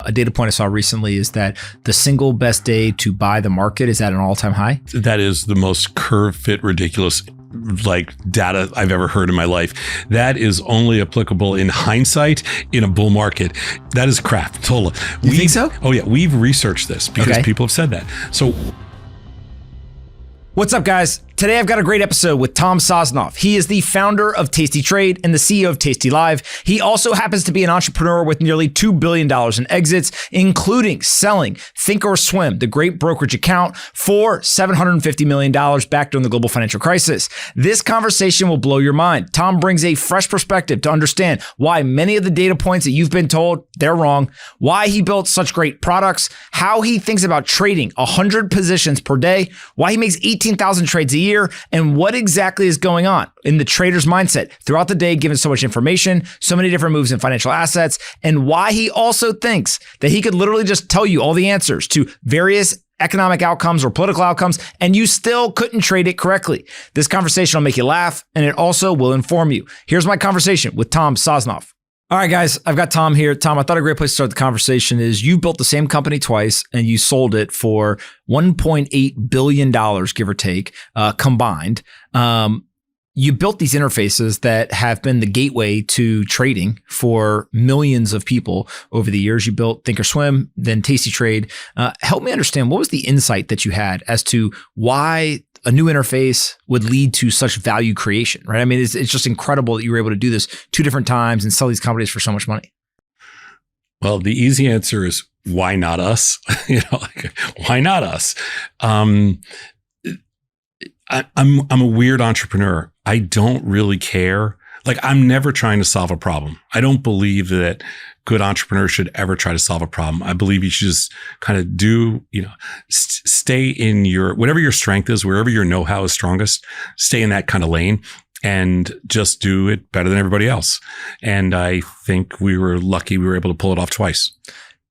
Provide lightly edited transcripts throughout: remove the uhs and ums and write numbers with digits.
A data point I saw recently is that the single best day to buy the market is at an all-time high. That is the most curve fit ridiculous data I've ever heard in my life. That is only applicable in hindsight in a bull market. That is crap. Total. You think so? Oh yeah, we've researched this because people have said that. So what's up, guys? Today I've got a great episode with Tom Sosnoff. He is the founder of TastyTrade and the CEO of TastyLive. He also happens to be an entrepreneur with nearly $2 billion in exits, including selling Thinkorswim, the great brokerage account, for $750 million back during the global financial crisis. This conversation will blow your mind. Tom brings a fresh perspective to understand why many of the data points that you've been told, they're wrong, why he built such great products, how he thinks about trading 100 positions per day, why he makes 18,000 trades a year, and what exactly is going on in the trader's mindset throughout the day, given so much information, so many different moves in financial assets, and why he also thinks that he could literally just tell you all the answers to various economic outcomes or political outcomes, and you still couldn't trade it correctly. This conversation will make you laugh, and it also will inform you. Here's my conversation with Tom Sosnoff. All right, guys, I've got Tom here. Tom, I thought a great place to start the conversation is you built the same company twice and you sold it for $1.8 billion, give or take, combined. You built these interfaces that have been the gateway to trading for millions of people over the years. You built Thinkorswim, then TastyTrade. Help me understand, what was the insight that you had as to why a new interface would lead to such value creation, right? I mean, it's just incredible that you were able to do this 2 different times and sell these companies for so much money. Well, the easy answer is why not us? Why not us? I'm a weird entrepreneur. I don't really care. I'm never trying to solve a problem. I don't believe that good entrepreneurs should ever try to solve a problem. I believe you should just kind of stay in whatever your strength is, wherever your know-how is strongest, stay in that kind of lane and just do it better than everybody else. And I think we were lucky we were able to pull it off twice.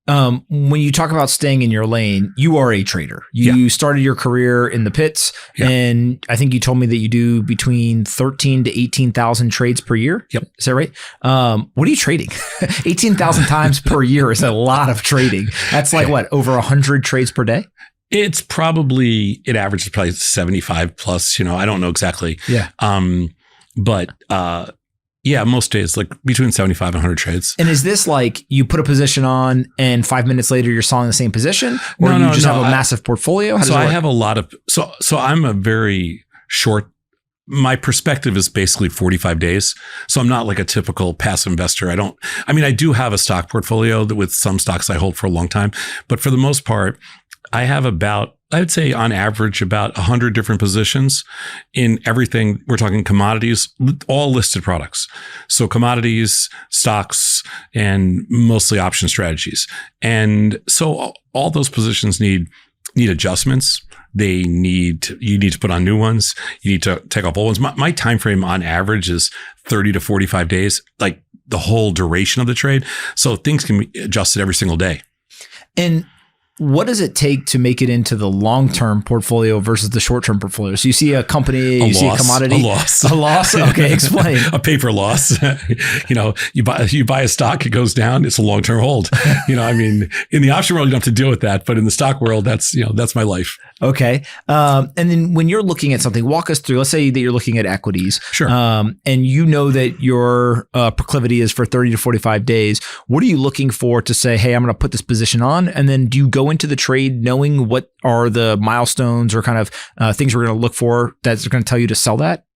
When you talk about staying in your lane, you are a trader. You started your career in the pits, and I think you told me that you do between 13 to 18,000 trades per year. Yep. Is that right? What are you trading? 18,000 times per year is a lot of trading. That's what, over 100 trades per day? It averages probably 75 plus, I don't know exactly. Yeah. Yeah, most days, between 75 and 100 trades. And is this you put a position on and 5 minutes later you're selling the same position? Or you just have a massive portfolio? So I have a lot of, so I'm a very short, my perspective is basically 45 days. So I'm not like a typical passive investor. I do have a stock portfolio with some stocks I hold for a long time, but for the most part, I have I would say on average about 100 different positions in everything. We're talking commodities, all listed products. So commodities, stocks, and mostly option strategies. And so all those positions need adjustments. You need to put on new ones. You need to take off old ones. My time frame on average is 30 to 45 days, the whole duration of the trade. So things can be adjusted every single day. And what does it take to make it into the long-term portfolio versus the short-term portfolio? So you see a company, see a commodity. A loss. A loss? Okay, explain. A paper loss. You buy a stock, it goes down, it's a long-term hold. In the option world, you don't have to deal with that. But in the stock world, that's my life. Okay. And then when you're looking at something, walk us through, let's say that you're looking at equities. Sure. And you know that your proclivity is for 30 to 45 days. What are you looking for to say, hey, I'm going to put this position on? And then do you go into the trade knowing what are the milestones or kind of things we're going to look for that's going to tell you to sell that?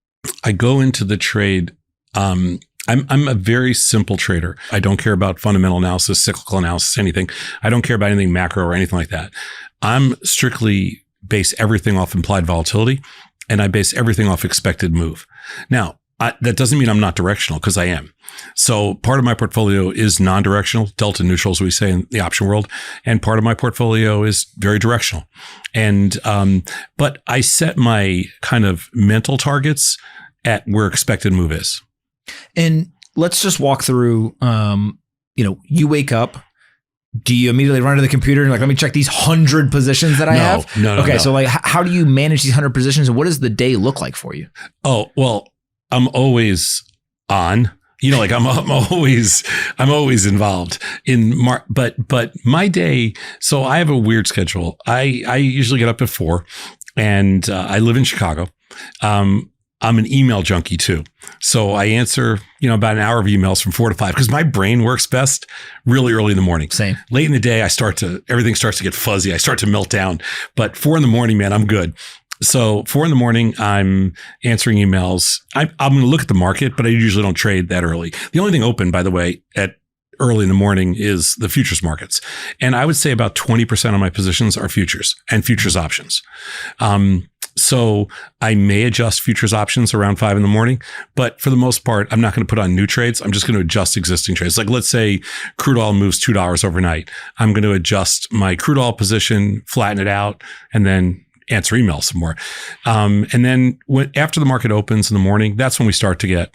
I go into the trade. I'm a very simple trader. I don't care about fundamental analysis, cyclical analysis, anything. I don't care about anything macro or anything like that. I'm strictly base everything off implied volatility, and I base everything off expected move. Now, that doesn't mean I'm not directional, because I am. So part of my portfolio is non-directional, delta neutral, as we say in the option world, and part of my portfolio is very directional. And but I set my kind of mental targets at where expected move is. And let's just walk through. You wake up. Do you immediately run to the computer and let me check these 100 positions that I have? No. Okay, so how do you manage these 100 positions, and what does the day look like for you? Oh, well, I'm always on. like I'm always involved in but my day. So I have a weird schedule. I usually get up at 4 and I live in Chicago. I'm an email junkie too. So I answer, about an hour of emails from 4 to 5 because my brain works best really early in the morning. Same. Late in the day, everything starts to get fuzzy. I start to melt down, but 4 in the morning, man, I'm good. So 4 in the morning, I'm answering emails. I'm going to look at the market, but I usually don't trade that early. The only thing open, by the way, at early in the morning is the futures markets. And I would say about 20% of my positions are futures and futures options. So I may adjust futures options around 5 in the morning, but for the most part, I'm not going to put on new trades. I'm just going to adjust existing trades. Like let's say crude oil moves $2 overnight. I'm going to adjust my crude oil position, flatten it out, and then answer emails some more. And then after the market opens in the morning, that's when we start to get,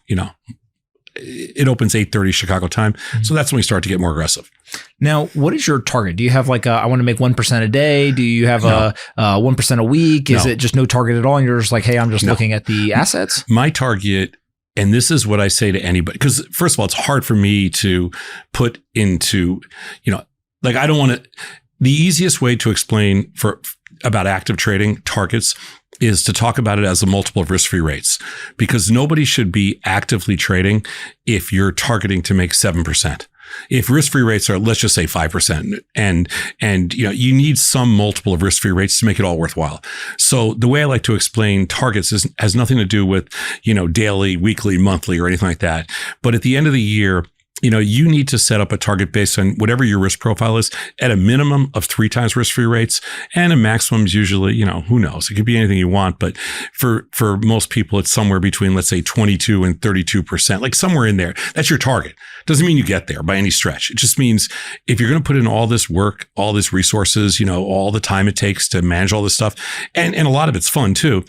it opens 8:30 Chicago time. Mm-hmm. So that's when we start to get more aggressive. Now, what is your target? Do you have I want to make 1% a day? Do you have a 1% a week? Is it just no target at all? And you're just like, hey, I'm just looking at the assets? My target, and this is what I say to anybody, because first of all, it's hard for me to put into, I don't want to, the easiest way to explain about active trading targets is to talk about it as a multiple of risk-free rates, because nobody should be actively trading if you're targeting to make 7%. If risk-free rates are, let's just say 5%, and you need some multiple of risk-free rates to make it all worthwhile. So the way I like to explain targets has nothing to do with, daily, weekly, monthly, or anything like that. But at the end of the year, you need to set up a target based on whatever your risk profile is at a minimum of 3 times risk-free rates, and a maximum is usually, who knows? It could be anything you want, but for most people, it's somewhere between, let's say 22 and 32%, like somewhere in there. That's your target. Doesn't mean you get there by any stretch. It just means if you're going to put in all this work, all this resources, all the time it takes to manage all this stuff, and a lot of it's fun too.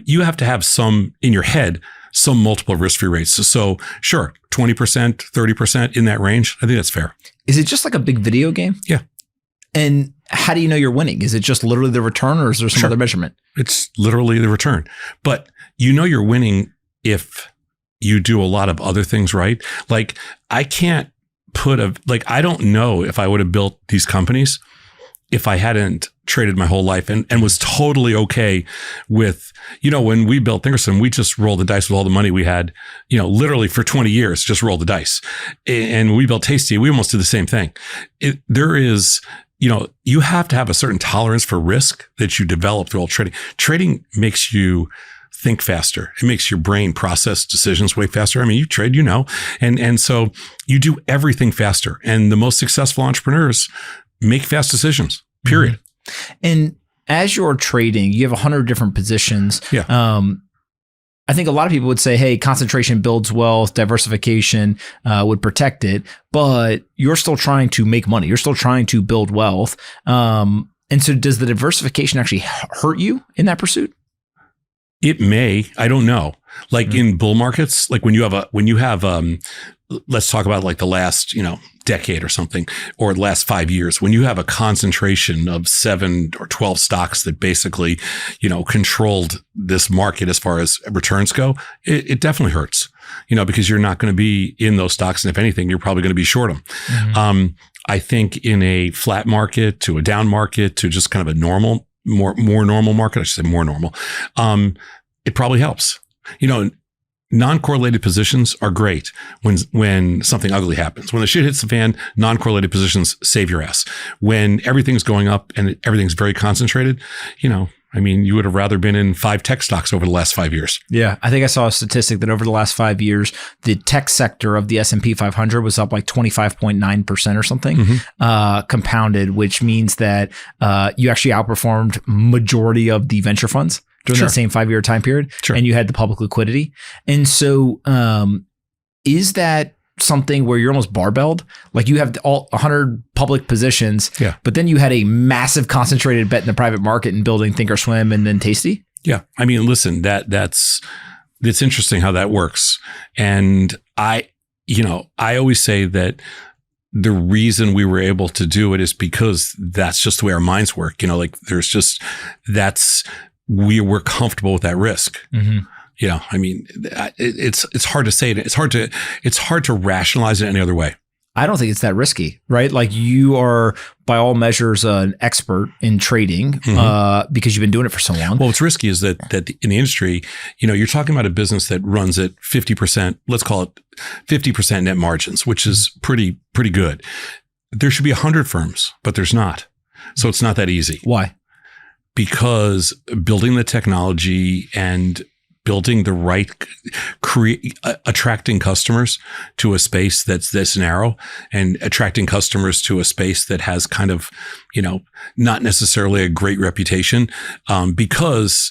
You have to have some in your head, some multiple risk-free rates. So sure, 20%, 30% in that range. I think that's fair. Is it just like a big video game? Yeah. And how do you know you're winning? Is it just literally the return, or is there some other measurement? It's literally the return. But you're winning if you do a lot of other things right. Like I can't I don't know if I would have built these companies if I hadn't traded my whole life and was totally okay with, when we built Thinkorswim, we just rolled the dice with all the money we had, literally for 20 years, just rolled the dice. And we built Tasty, we almost did the same thing. There is, you have to have a certain tolerance for risk that you develop through all trading. Trading makes you think faster. It makes your brain process decisions way faster. I mean, you trade, and so you do everything faster. And the most successful entrepreneurs make fast decisions, period. Mm-hmm. And as you're trading, you have 100 different positions. Yeah. I think a lot of people would say, hey, concentration builds wealth, diversification would protect it, but you're still trying to make money. You're still trying to build wealth. And so does the diversification actually hurt you in that pursuit? It may. I don't know. Like in bull markets, like when you have let's talk about like the last, decade or something, or the last 5 years, when you have a concentration of 7 or 12 stocks that basically, controlled this market as far as returns go, it definitely hurts, because you're not going to be in those stocks. And if anything, you're probably going to be short them. Mm-hmm. I think in a flat market to a down market to just kind of a normal, more normal market, I should say more normal, it probably helps. Non-correlated positions are great when something ugly happens. When the shit hits the fan, non-correlated positions save your ass. When everything's going up and everything's very concentrated, you would have rather been in 5 tech stocks over the last 5 years. Yeah. I think I saw a statistic that over the last 5 years, the tech sector of the S&P 500 was up like 25.9% or something, compounded, which means that you actually outperformed majority of the venture funds during that same 5-year time period. Sure. And you had the public liquidity. And so is that something where you're almost barbelled? Like you have all 100 public positions, but then you had a massive concentrated bet in the private market and building Thinkorswim and then Tasty? Yeah. I mean, listen, it's interesting how that works. And I always say that the reason we were able to do it is because that's just the way our minds work. We were comfortable with that risk. Mm-hmm. I mean, it's hard to say it. It's hard to rationalize it any other way. I don't think it's that risky, right? Like you are, by all measures, an expert in trading because you've been doing it for so long. Well, what's risky is that in the industry, you're talking about a business that runs at 50%, let's call it 50% net margins, which is pretty good. There should be 100 firms, but there's not. So it's not that easy. Why? Because building the technology and building the right, attracting customers to a space that's this narrow and attracting customers to a space that has kind of, not necessarily a great reputation, because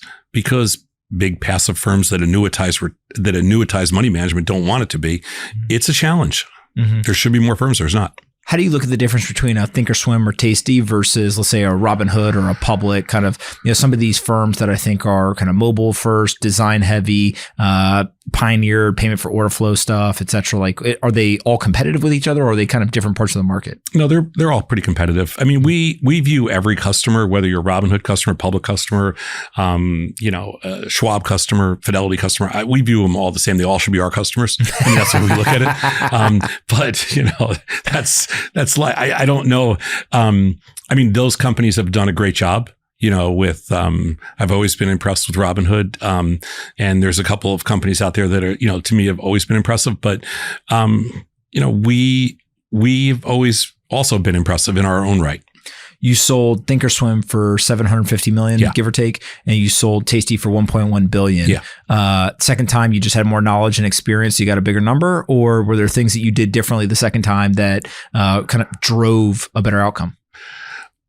big passive firms that annuitize money management don't want it to be. It's a challenge. There should be more firms. There's not. How do you look at the difference between a Thinkorswim or Tasty versus, let's say, a Robinhood or a Public, kind of, some of these firms that I think are kind of mobile first, design heavy, pioneered payment for order flow stuff, et cetera? Like, are they all competitive with each other, or are they kind of different parts of the market? No, they're all pretty competitive. I mean, we view every customer, whether you're a Robinhood customer, Public customer, Schwab customer, Fidelity customer, we view them all the same. They all should be our customers. I mean, that's how we look at it. But that's like, I don't know. I mean, those companies have done a great job. With, I've always been impressed with Robinhood. And there's a couple of companies out there that are, to me have always been impressive, but, we've always also been impressive in our own right. You sold Thinkorswim for $750 million, give or take, and you sold Tasty for $1.1 billion. Yeah. Second time, you just had more knowledge and experience, you got a bigger number, or were there things that you did differently the second time that kind of drove a better outcome?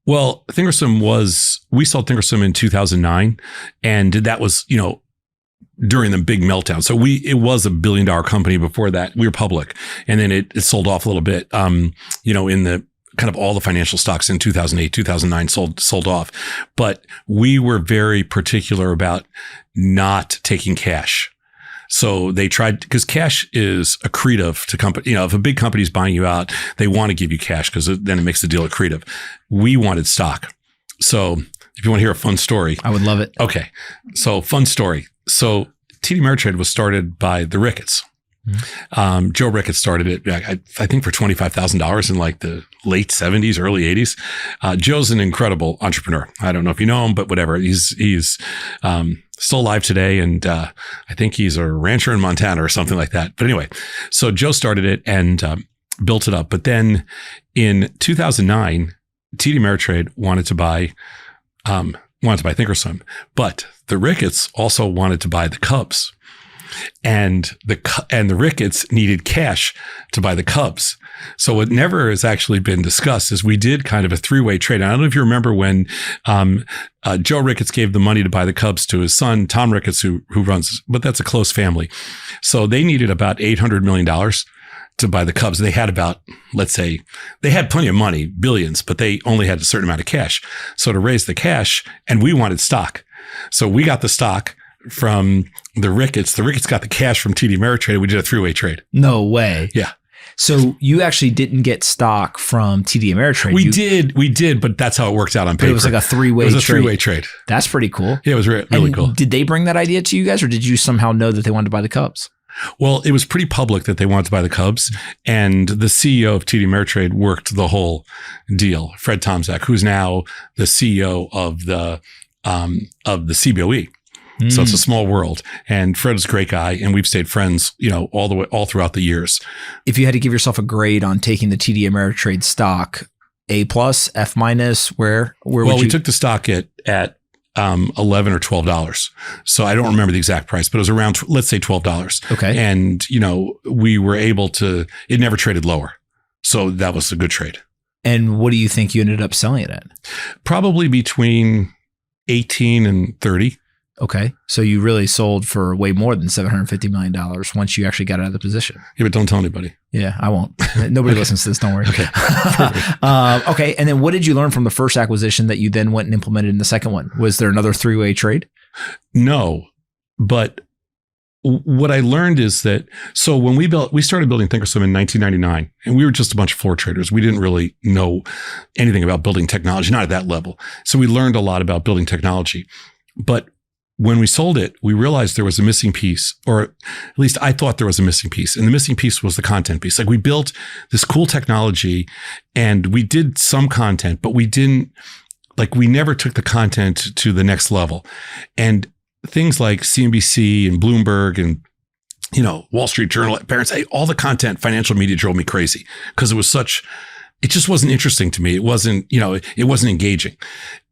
Well, we sold Thinkorswim in 2009, and that was, during the big meltdown. So it was $1 billion company before that. We were public, and then it sold off a little bit, in the kind of all the financial stocks in 2008, 2009 sold off. But we were very particular about not taking cash. So they tried, because cash is accretive to company. If a big company is buying you out, they want to give you cash because then it makes the deal accretive. We wanted stock. So if you want to hear a fun story, I would love it. Okay. So fun story. So TD Ameritrade was started by the Ricketts. Joe Ricketts started it, I think, for $25,000 in like the late 70s, early 80s. Joe's an incredible entrepreneur. I don't know if you know him, but whatever. He's still alive today, and I think he's a rancher in Montana or something like that. But anyway, so Joe started it and built it up. But then in 2009, TD Ameritrade wanted to buy Thinkorswim, but the Ricketts also wanted to buy the Cubs. And the Ricketts needed cash to buy the Cubs. So what never has actually been discussed is we did kind of a three-way trade. I don't know if you remember when Joe Ricketts gave the money to buy the Cubs to his son, Tom Ricketts, who runs, but that's a close family. So they needed about $800 million to buy the Cubs. They had about, let's say, they had plenty of money, billions, but they only had a certain amount of cash. So to raise the cash, and we wanted stock. So we got the stock from the Ricketts. The Ricketts got the cash from TD Ameritrade. We did a three-way trade. No way. Yeah. So you actually didn't get stock from TD Ameritrade. We did, but that's how it worked out on paper. It was like a three-way trade. It was a three-way trade. That's pretty cool. Yeah, it was really cool. Did they bring that idea to you guys, or did you somehow know that they wanted to buy the Cubs? Well, it was pretty public that they wanted to buy the Cubs, and the CEO of TD Ameritrade worked the whole deal, Fred Tomczak, who's now the CEO of the CBOE. So it's a small world, and Fred is a great guy, and we've stayed friends, all throughout the years. If you had to give yourself a grade on taking the TD Ameritrade stock, A+, F-, where we took the stock at $11 or $12. So I don't remember the exact price, but it was around, let's say $12. Okay. And, we were able to, it never traded lower. So that was a good trade. And what do you think you ended up selling it at? Probably between 18 and 30. Okay. So you really sold for way more than $750 million once you actually got out of the position. Yeah, but don't tell anybody. Yeah, I won't. Nobody listens to this. Don't worry. Okay. Okay. And then what did you learn from the first acquisition that you then went and implemented in the second one? Was there another three-way trade? No, but what I learned is that, so when we started building Thinkorswim in 1999, and we were just a bunch of floor traders. We didn't really know anything about building technology, not at that level. So we learned a lot about building technology. But when we sold it, we realized there was a missing piece, or at least I thought there was a missing piece. And the missing piece was the content piece. Like we built this cool technology and we did some content, but we never took the content to the next level. And things like CNBC and Bloomberg and, Wall Street Journal, Parents, all the content, financial media drove me crazy because it just wasn't interesting to me. It wasn't, it wasn't engaging.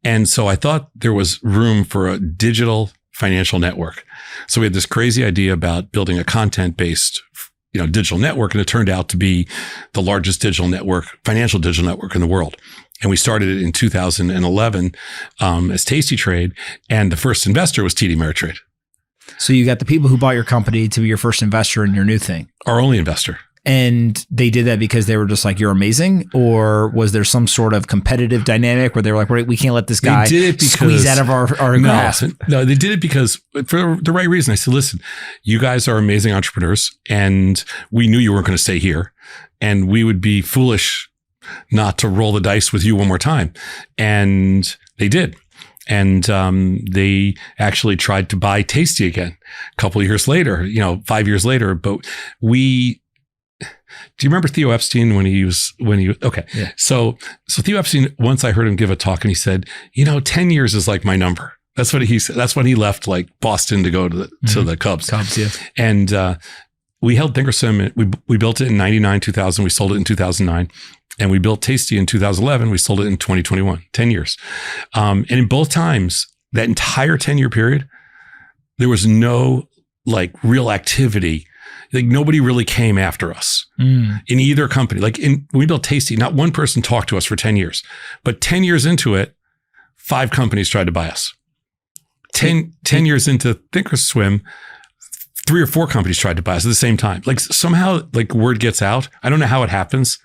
And so I thought there was room for a digital financial network. So we had this crazy idea about building a content-based, digital network. And it turned out to be the largest financial digital network in the world. And we started it in 2011 as TastyTrade. And the first investor was TD Ameritrade. So you got the people who bought your company to be your first investor in your new thing. Our only investor. And they did that because they were just like, you're amazing? Or was there some sort of competitive dynamic where they were like, we can't let this guy squeeze out of our grasp? No, they did it because for the right reason. I said, listen, you guys are amazing entrepreneurs and we knew you weren't going to stay here and we would be foolish not to roll the dice with you one more time. And they did. And they actually tried to buy Tasty again a couple of years later, 5 years later. But do you remember Theo Epstein okay. Yeah. So Theo Epstein, once I heard him give a talk and he said, 10 years is like my number. That's what he said. That's when he left like Boston to go to the Cubs. Yeah. And we held Thinkorswim. We built it in 99, 2000. We sold it in 2009. And we built Tasty in 2011. We sold it in 2021, 10 years. And in both times, that entire 10-year period, there was no like real activity. Like nobody really came after us in either company. Like when we built Tasty, not one person talked to us for 10 years, but 10 years into it, 5 companies tried to buy us. 10 years into Thinkorswim, 3 or 4 companies tried to buy us at the same time. Like somehow like word gets out. I don't know how it happens.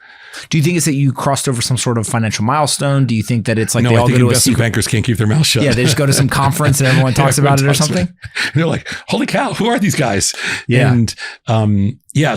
Do you think it's that you crossed over some sort of financial milestone? Do you think that it's like no, they all I think go to investment bankers can't keep their mouth shut. Yeah, they just go to some conference and everyone talks about it or something? And they're like, holy cow, who are these guys? Yeah. And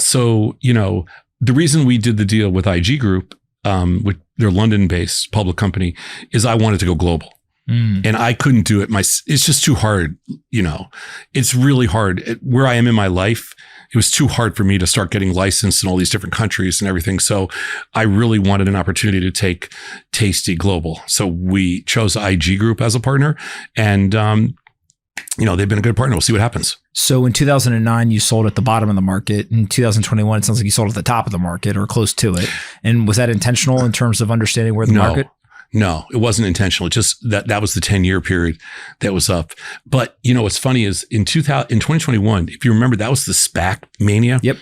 so, the reason we did the deal with IG Group, with their London-based public company, is I wanted to go global. And I couldn't do it. It's just too hard. It's really hard. Where I am in my life, it was too hard for me to start getting licensed in all these different countries and everything. So I really wanted an opportunity to take Tasty global. So we chose IG Group as a partner and, they've been a good partner. We'll see what happens. So in 2009, you sold at the bottom of the market. In 2021, it sounds like you sold at the top of the market or close to it. And was that intentional in terms of understanding where the market? No, it wasn't intentional. It just that was the 10-year period that was up. But what's funny is in 2021, if you remember, that was the SPAC mania. Yep.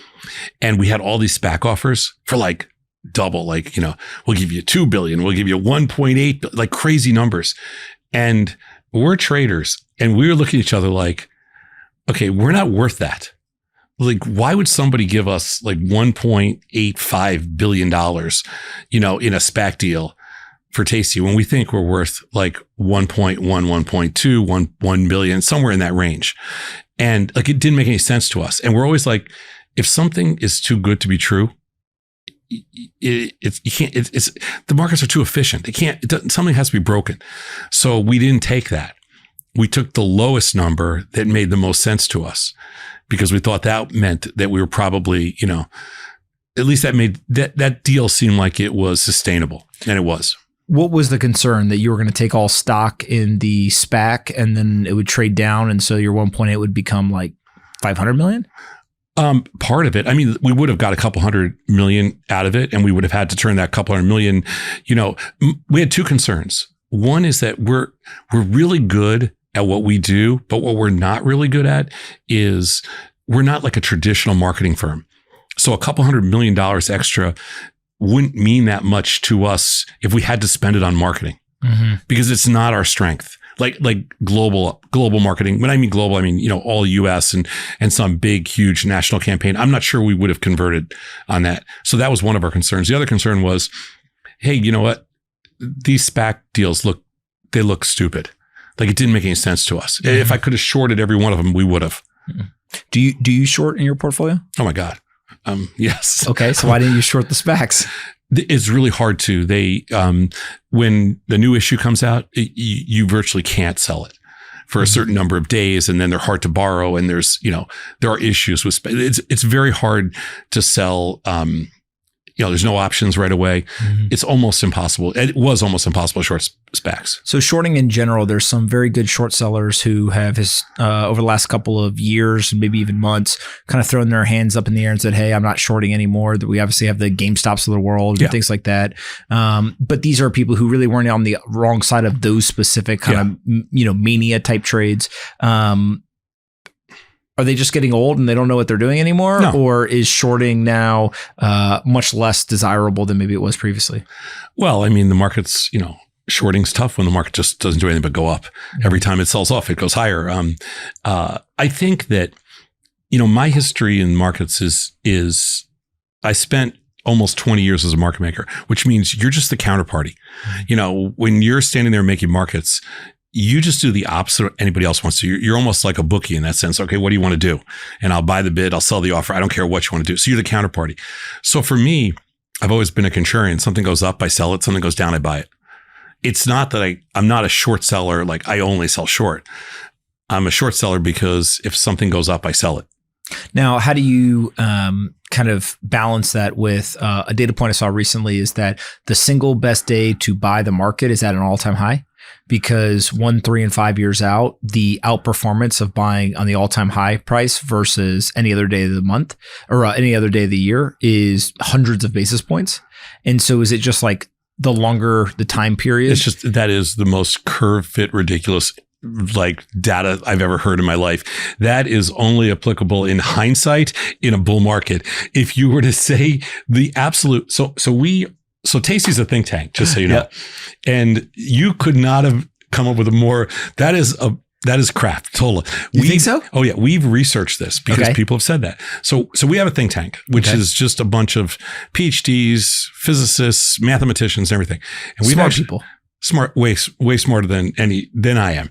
And we had all these SPAC offers for like double, like, we'll give you $2 billion, we'll give you 1.8 billion, like crazy numbers. And we're traders and we were looking at each other like, okay, we're not worth that. Like, why would somebody give us like $1.85 billion, in a SPAC deal for Tasty when we think we're worth like 1.1, 1.2, 1 billion, somewhere in that range. And like, it didn't make any sense to us. And we're always like, if something is too good to be true, you can't, the markets are too efficient. Something has to be broken. So we didn't take that. We took the lowest number that made the most sense to us because we thought that meant that we were probably, at least that made that deal seem like it was sustainable, and it was. What was the concern that you were going to take all stock in the SPAC and then it would trade down and so your 1.8 would become like 500 million? Part of it. I mean, we would have got a couple $100 million out of it and we would have had to turn that couple $100 million. We had 2 concerns. One is that we're really good at what we do, but what we're not really good at is we're not like a traditional marketing firm. So a couple $100 million extra wouldn't mean that much to us if we had to spend it on marketing because it's not our strength. Like global marketing. When I mean global, I mean, all US and some big, huge national campaign. I'm not sure we would have converted on that. So that was one of our concerns. The other concern was, hey, you know what? These SPAC deals look stupid. Like it didn't make any sense to us. If I could have shorted every one of them, we would have. Do you short in your portfolio? Oh my God. Yes. Okay. So why didn't you short the SPACs? It's really hard to. They, when the new issue comes out, you virtually can't sell it for a certain number of days, and then they're hard to borrow, and there's, there are issues with it's very hard to sell. There's no options right away. It's almost impossible. It was almost impossible to short SPACs. So shorting in general, there's some very good short sellers who have over the last couple of years and maybe even months kind of thrown their hands up in the air and said, hey, I'm not shorting anymore. That we obviously have the GameStops of the world and things like that. But these are people who really weren't on the wrong side of those specific kind of, mania type trades. Are they just getting old and they don't know what they're doing anymore? No. Or is shorting now much less desirable than maybe it was previously? Well, I mean, the market's, shorting's tough when the market just doesn't do anything but go up. Every time it sells off, it goes higher. I think that, my history in markets is I spent almost 20 years as a market maker, which means you're just the counterparty. When you're standing there making markets, you just do the opposite of what anybody else wants to. You're almost like a bookie in that sense. Okay, what do you want to do? And I'll buy the bid. I'll sell the offer. I don't care what you want to do. So you're the counterparty. So for me, I've always been a contrarian. Something goes up, I sell it. Something goes down, I buy it. It's not that I'm not a short seller. Like I only sell short. I'm a short seller because if something goes up, I sell it. Now, how do you kind of balance that with a data point I saw recently is that the single best day to buy the market is at an all-time high? Because 1, 3, and 5 years out, the outperformance of buying on the all-time high price versus any other day of the month or any other day of the year is hundreds of basis points. And so is it just like the longer the time period? It's just that is the most curve fit ridiculous like data I've ever heard in my life. That is only applicable in hindsight in a bull market. If you were to say the absolute, so Tasty's a think tank, just so you know, and you could not have come up with a more. That is crap. Totally. You think so? Oh yeah, we've researched this because people have said that. So we have a think tank, which is just a bunch of PhDs, physicists, mathematicians, and everything. And we've people. Smart, way smarter than I am.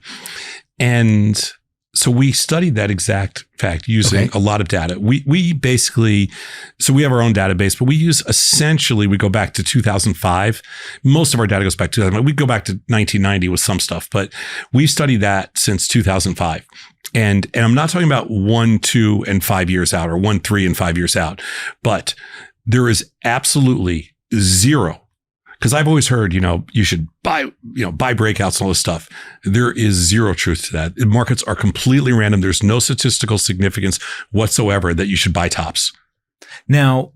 And so we studied that exact fact using a lot of data. We basically, so we have our own database, but we we go back to 2005. Most of our data goes back to 2005. We go back to 1990 with some stuff, but we studied that since 2005. And I'm not talking about 1, 2, and 5 years out or 1, 3, and 5 years out, but there is absolutely zero. Because I've always heard, you should buy breakouts and all this stuff. There is zero truth to that. The markets are completely random. There's no statistical significance whatsoever that you should buy tops. Now,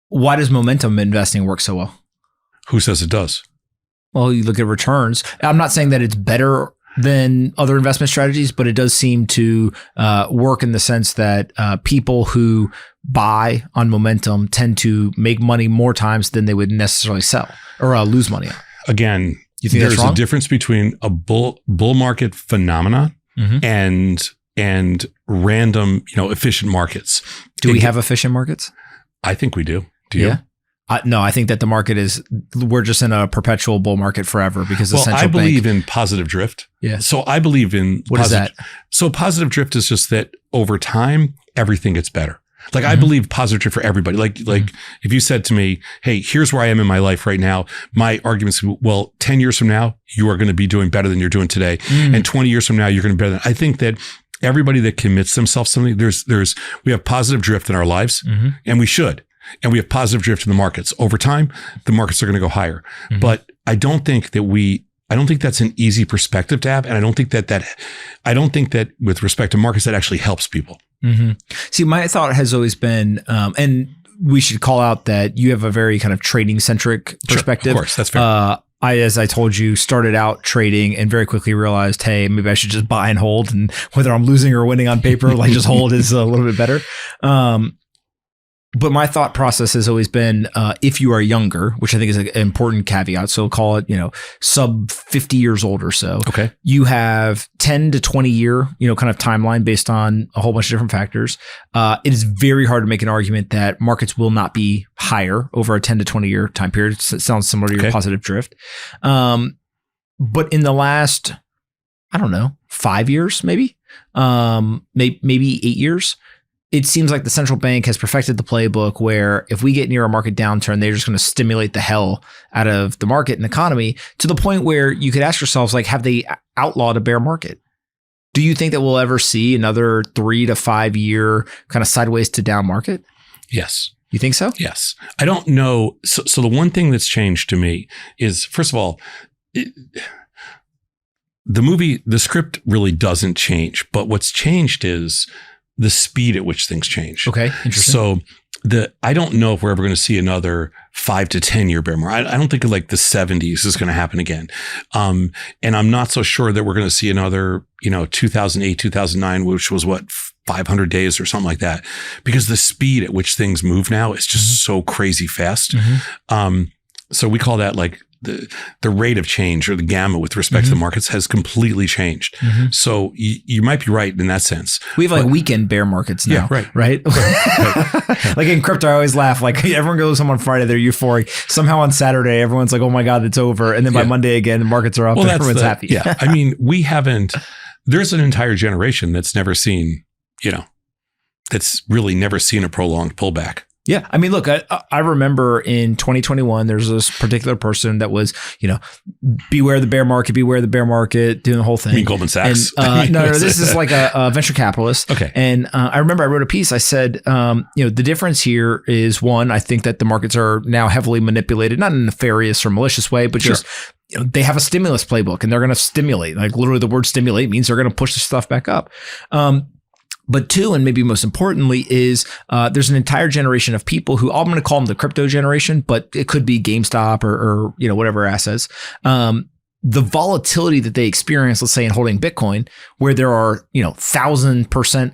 why does momentum investing work so well? Who says it does? Well, you look at returns. I'm not saying that it's better than other investment strategies, but it does seem to work in the sense that people who buy on momentum tend to make money more times than they would necessarily sell or lose money on. Again, you think there's a difference between a bull market phenomenon and random, efficient markets. Do we have efficient markets? I think we do. Do you? Yeah. No, I think that the market we're just in a perpetual bull market forever because the central bank. I believe in positive drift. Yeah. So I believe in what is that? So positive drift is just that over time, everything gets better. Like I believe positive drift for everybody. Like if you said to me, hey, here's where I am in my life right now. My arguments, well, 10 years from now, you are going to be doing better than you're doing today. And 20 years from now, you're going to be better than. I think that everybody that commits themselves to something, we have positive drift in our lives and we should. And we have positive drift in the markets. Over time, the markets are going to go higher. But I don't think that's an easy perspective to have. And I don't think that with respect to markets, that actually helps people. See, my thought has always been, and we should call out that you have a very kind of trading centric perspective. Sure, of course, that's fair. As I told you, started out trading and very quickly realized, hey, maybe I should just buy and hold. And whether I'm losing or winning on paper, like just hold is a little bit better. But my thought process has always been, if you are younger, which I think is an important caveat, so call it, sub 50 years old or so. Okay. You have 10 to 20 year, kind of timeline based on a whole bunch of different factors. It is very hard to make an argument that markets will not be higher over a 10 to 20 year time period. It sounds similar to your positive drift. But in the last, I don't know, 5 years, maybe 8 years, it seems like the central bank has perfected the playbook where if we get near a market downturn, they're just going to stimulate the hell out of the market and economy to the point where you could ask yourselves, like, have they outlawed a bear market? Do you think that we'll ever see another 3 to 5 year kind of sideways to down market? Yes. You think so? Yes. I don't know. So the one thing that's changed to me is, first of all, the script really doesn't change, but what's changed is the speed at which things change. Okay. Interesting. So I don't know if we're ever going to see another 5 to 10 year bear market. I don't think like the 70s is going to happen again. And I'm not so sure that we're going to see another, 2008, 2009, which was 500 days or something like that, because the speed at which things move now is just so crazy fast. So we call that like the rate of change, or the gamma with respect to the markets, has completely changed. So you might be right in that sense. We have like weekend bear markets now. Yeah, right. Like in crypto, I always laugh. Like everyone goes home on Friday, they're euphoric. Somehow on Saturday, everyone's like, "Oh my God, it's over!" And then by Monday again, the markets are up and everyone's happy. Yeah, I mean, there's an entire generation that's never seen. That's really never seen a prolonged pullback. Yeah. I mean, look, I remember in 2021, there's this particular person that was, beware the bear market, doing the whole thing. I mean, Goldman Sachs. And, no, this is like a venture capitalist. Okay. And I remember I wrote a piece. I said, the difference here is, one, I think that the markets are now heavily manipulated, not in a nefarious or malicious way, but just they have a stimulus playbook and they're going to stimulate. Like literally the word stimulate means they're going to push the stuff back up. But two, and maybe most importantly, is there's an entire generation of people who, I'm going to call them the crypto generation, but it could be GameStop or whatever assets. The volatility that they experience, let's say in holding Bitcoin, where there are 1,000%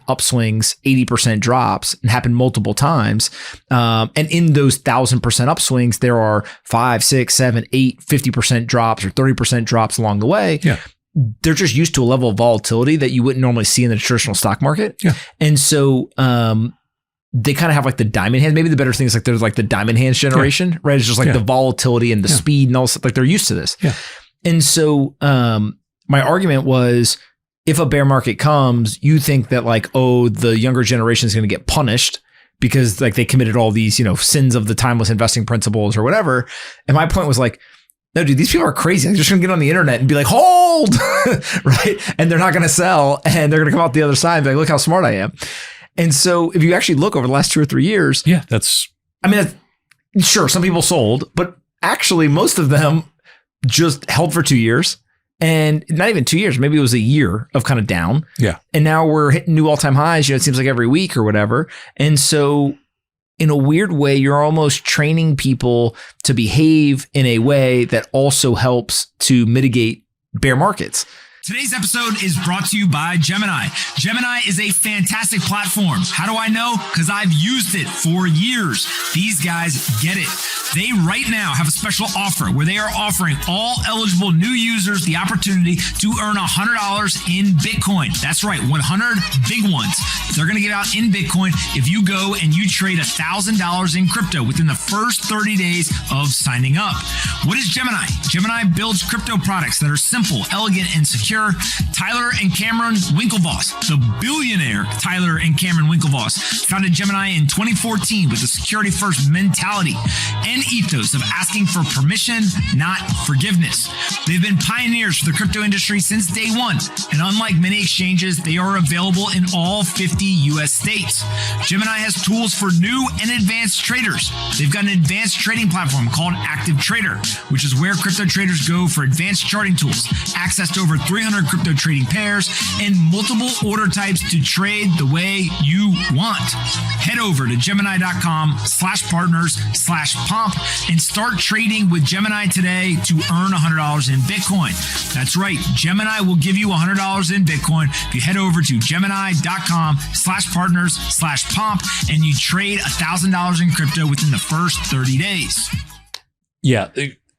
upswings, 80% drops, and happen multiple times. And in those 1,000% upswings, there are 5, 6, 7, 8, 50% drops or 30% drops along the way. Yeah. They're just used to a level of volatility that you wouldn't normally see in the traditional stock market. Yeah. And so they kind of have like the diamond hands. Maybe the better thing is like there's like the diamond hands generation, right? It's just like the volatility and the speed and all stuff. Like they're used to this. Yeah. And so my argument was, if a bear market comes, you think that like, the younger generation is going to get punished because like they committed all these, sins of the timeless investing principles or whatever. And my point was like, no, dude, these people are crazy. They're just going to get on the internet and be like, hold, right? And they're not going to sell, and they're going to come out the other side and be like, look how smart I am. And so if you actually look over the last 2 or 3 years, sure, some people sold, but actually most of them just held for 2 years, and not even 2 years. Maybe it was a year of kind of down. Yeah. And now we're hitting new all-time highs, it seems like every week or whatever. And so in a weird way, you're almost training people to behave in a way that also helps to mitigate bear markets. Today's episode is brought to you by Gemini. Gemini is a fantastic platform. How do I know? Because I've used it for years. These guys get it. They right now have a special offer where they are offering all eligible new users the opportunity to earn $100 in Bitcoin. That's right, 100 big ones. They're going to give out in Bitcoin if you go and you trade $1,000 in crypto within the first 30 days of signing up. What is Gemini? Gemini builds crypto products that are simple, elegant, and secure. Tyler and Cameron Winklevoss, the billionaire Tyler and Cameron Winklevoss, founded Gemini in 2014 with a security-first mentality and ethos of asking for permission, not forgiveness. They've been pioneers for the crypto industry since day one, and unlike many exchanges, they are available in all 50 U.S. states. Gemini has tools for new and advanced traders. They've got an advanced trading platform called Active Trader, which is where crypto traders go for advanced charting tools, access to over 300 crypto trading pairs, and multiple order types to trade the way you want. Head over to Gemini.com/partners/pomp and start trading with Gemini today to earn $100 in Bitcoin. That's right. Gemini will give you $100 in Bitcoin if you head over to Gemini.com/partners/pomp and you trade $1,000 in crypto within the first 30 days. Yeah.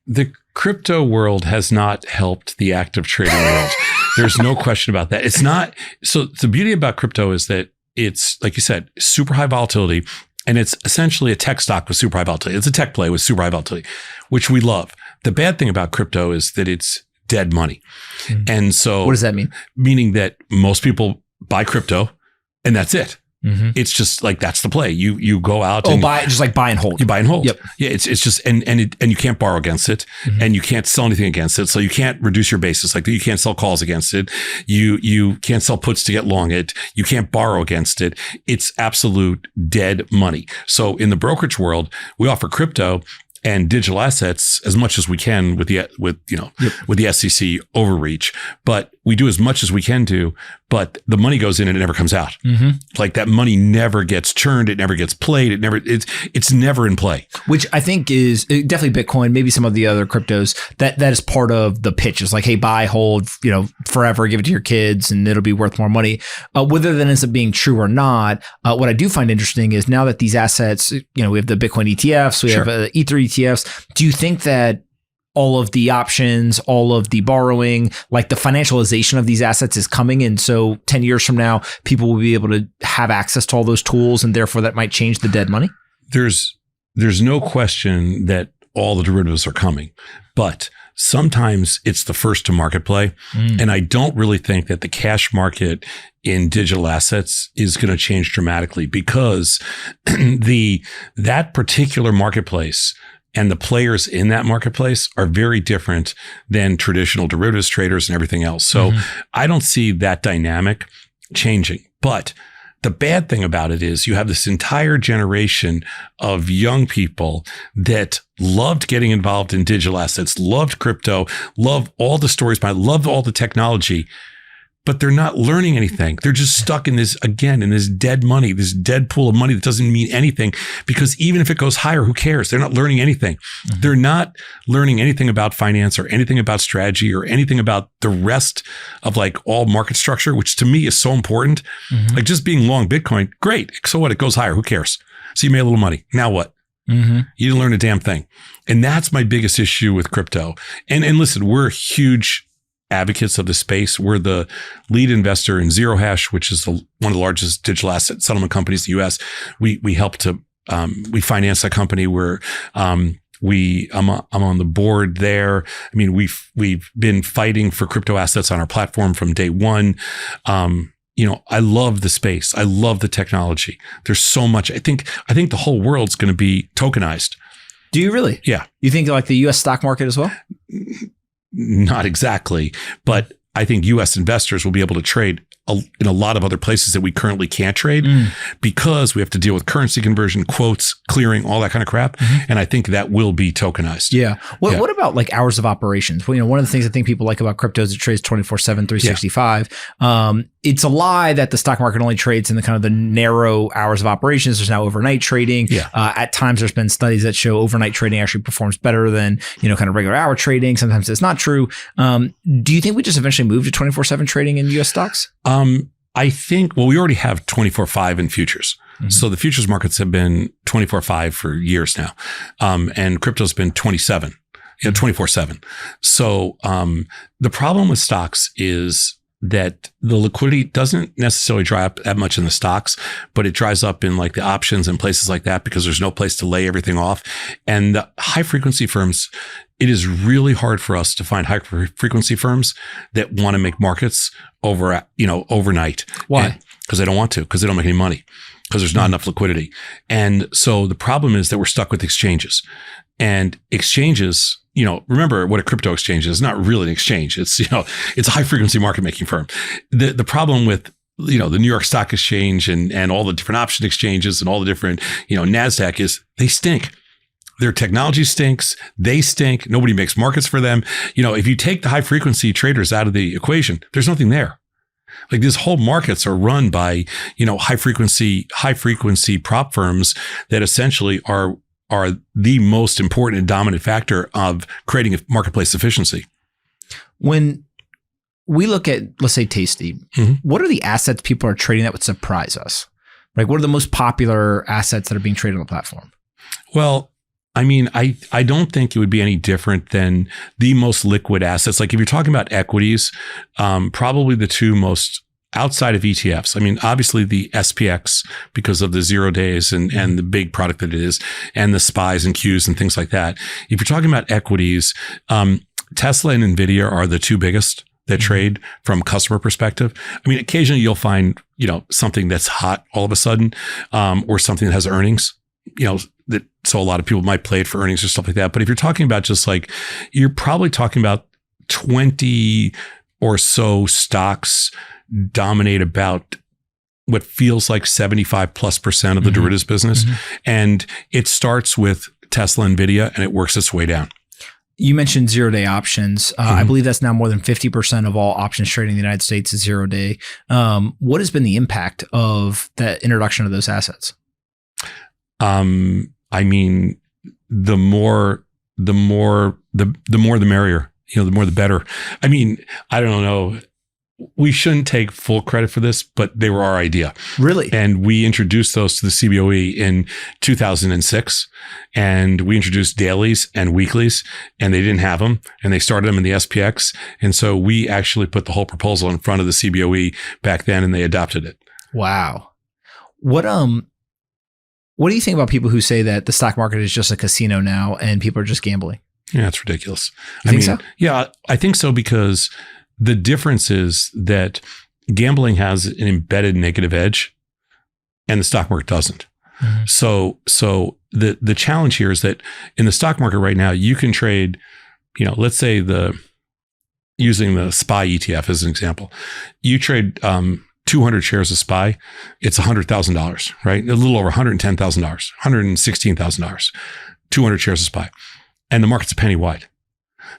The crypto world has not helped the active trading world. There's no question about that. It's not. So the beauty about crypto is that it's, like you said, super high volatility, and it's essentially a tech stock with super high volatility. It's a tech play with super high volatility, which we love. The bad thing about crypto is that it's dead money. And so what does that mean? Meaning that most people buy crypto and that's it. It's just like, that's the play. You go out and just like buy and hold. You buy and hold. Yep. Yeah. It's just, and you can't borrow against it, and you can't sell anything against it. So you can't reduce your basis. Like, you can't sell calls against it. You can't sell puts to get long it. You can't borrow against it. It's absolute dead money. So in the brokerage world, we offer crypto and digital assets as much as we can with the SEC overreach, but we do as much as we can do, but the money goes in and it never comes out. Like, that money never gets churned. It never gets played. It's never in play. Which I think is definitely Bitcoin, maybe some of the other cryptos, that is part of the pitch. It's like, hey, buy, hold, forever, give it to your kids and it'll be worth more money. Whether that ends up being true or not, what I do find interesting is now that these assets, we have the Bitcoin ETFs, we have Ether ETFs. Do you think that all of the options, all of the borrowing, like the financialization of these assets is coming? And so 10 years from now, people will be able to have access to all those tools, and therefore that might change the dead money? There's no question that all the derivatives are coming, but sometimes it's the first to market play. And I don't really think that the cash market in digital assets is going to change dramatically, because that particular marketplace and the players in that marketplace are very different than traditional derivatives traders and everything else. So I don't see that dynamic changing. But the bad thing about it is you have this entire generation of young people that loved getting involved in digital assets, loved crypto, loved all the stories behind, loved all the technology, but they're not learning anything. They're just stuck in this dead money, this dead pool of money that doesn't mean anything, because even if it goes higher, who cares? They're not learning anything. They're not learning anything about finance or anything about strategy or anything about the rest of like all market structure, which to me is so important. Like, just being long Bitcoin, great. So what? It goes higher. Who cares? So you made a little money. Now what? You didn't learn a damn thing. And that's my biggest issue with crypto. And listen, we're huge advocates of the space. We're the lead investor in Zero Hash, which is one of the largest digital asset settlement companies in the US. We help to, we finance that company. I'm on the board there. I mean, we've been fighting for crypto assets on our platform from day one. I love the space. I love the technology. There's so much. I think the whole world's going to be tokenized. Do you really? Yeah. You think like the US stock market as well? Not exactly, but I think U.S. investors will be able to trade in a lot of other places that we currently can't trade, because we have to deal with currency conversion, quotes, clearing, all that kind of crap. And I think that will be tokenized. Yeah. What about like hours of operations? Well, one of the things I think people like about crypto is it trades 24/7, 365. It's a lie that the stock market only trades in the kind of the narrow hours of operations. There's now overnight trading. At times there's been studies that show overnight trading actually performs better than, kind of regular hour trading. Sometimes it's not true. Do you think we just eventually move to 24/7 trading in US stocks? I think, we already have 24/5 in futures. So the futures markets have been 24/5 for years now. And crypto's been 24/7. So, the problem with stocks is that the liquidity doesn't necessarily dry up that much in the stocks, but it dries up in like the options and places like that, because there's no place to lay everything off. And the high frequency firms, it is really hard for us to find high frequency firms that want to make markets overnight. Why? Because they don't want to, because they don't make any money, because there's not enough liquidity. And so the problem is that we're stuck with exchanges. And exchanges, remember what a crypto exchange is. It's not really an exchange. It's, it's a high frequency market making firm. The problem with, the New York Stock Exchange and all the different option exchanges and all the different, NASDAQ is they stink. Their technology stinks. They stink. Nobody makes markets for them. If you take the high frequency traders out of the equation, there's nothing there. Like, these whole markets are run by, high frequency prop firms that essentially are the most important and dominant factor of creating a marketplace efficiency. When we look at, let's say, Tasty, what are the assets people are trading that would surprise us? Like, what are the most popular assets that are being traded on the platform? Well, I mean, I don't think it would be any different than the most liquid assets. Like, if you're talking about equities, probably the two most, outside of ETFs. I mean, obviously the SPX, because of the 0 days and the big product that it is, and the SPYs and Qs and things like that. If you're talking about equities, Tesla and NVIDIA are the two biggest that trade from customer perspective. I mean, occasionally you'll find, something that's hot all of a sudden, or something that has earnings, so a lot of people might play it for earnings or stuff like that. But if you're talking about just like, you're probably talking about 20 or so stocks dominate about what feels like 75+% of the derivatives business. And it starts with Tesla, Nvidia, and it works its way down. You mentioned 0-day options. I believe that's now more than 50% of all options trading in the United States is 0-day. What has been the impact of that introduction of those assets? I mean, the more the merrier. The more the better. I mean, I don't know. We shouldn't take full credit for this, but they were our idea. Really? And we introduced those to the CBOE in 2006. And we introduced dailies and weeklies, and they didn't have them. And they started them in the SPX. And so we actually put the whole proposal in front of the CBOE back then, and they adopted it. Wow. What do you think about people who say that the stock market is just a casino now and people are just gambling? Yeah, it's ridiculous. You think so? Yeah, I think so, because the difference is that gambling has an embedded negative edge and the stock market doesn't. So the challenge here is that in the stock market right now, you can trade, let's say using the SPY ETF as an example, you trade 200 shares of SPY, it's $100,000, right? A little over $110,000, $116,000, 200 shares of SPY. And the market's a penny wide.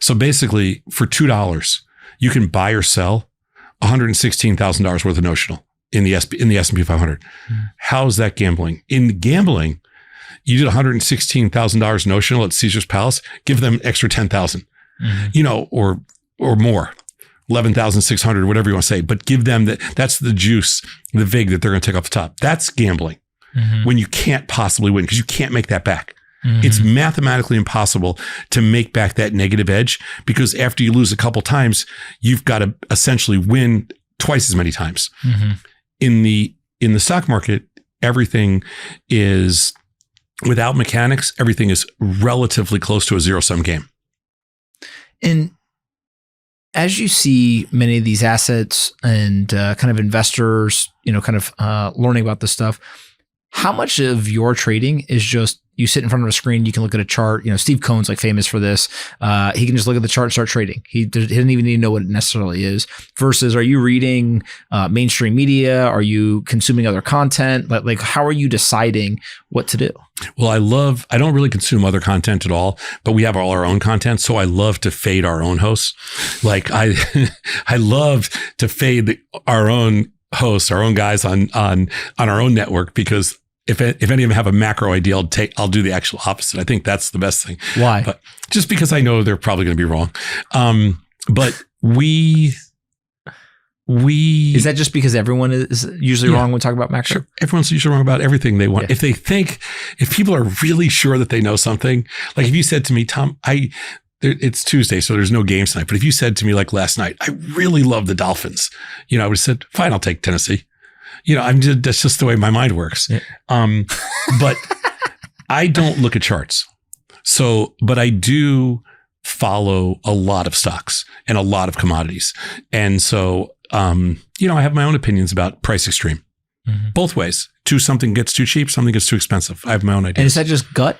So basically for $2, you can buy or sell $116,000 worth of notional in the S&P 500. How is that gambling? In gambling, you did $116,000 notional at Caesar's Palace, give them an extra 10,000, or more, 11,600, whatever you want to say, but give them that's the juice, the vig that they're going to take off the top. That's gambling when you can't possibly win because you can't make that back. It's mathematically impossible to make back that negative edge, because after you lose a couple times, you've got to essentially win twice as many times. In the stock market, everything is, without mechanics, everything is relatively close to a zero-sum game. And as you see many of these assets and kind of investors, learning about this stuff, how much of your trading is just you sit in front of a screen, you can look at a chart. Steve Cohen's like famous for this. He can just look at the chart and start trading. He doesn't even need to know what it necessarily is. Versus, are you reading mainstream media? Are you consuming other content? Like, how are you deciding what to do? Well, I don't really consume other content at all, but we have all our own content. So I love to fade our own hosts. Like I love to fade our own hosts, our own guys on our own network, because if any of them have a macro idea, I'll do the actual opposite. I think that's the best thing. Why? But just because I know they're probably going to be wrong. But is that just because everyone is usually wrong when talking about macro? Sure. Everyone's usually wrong about everything they want. Yeah. If people are really sure that they know something, like if you said to me, Tom, it's Tuesday, so there's no games tonight. But if you said to me like last night, I really love the Dolphins, I would have said, fine, I'll take Tennessee. That's just the way my mind works. Yeah. But I don't look at charts. But I do follow a lot of stocks and a lot of commodities. And so, I have my own opinions about price extreme, both ways. Something gets too cheap, something gets too expensive. I have my own ideas. And is that just gut?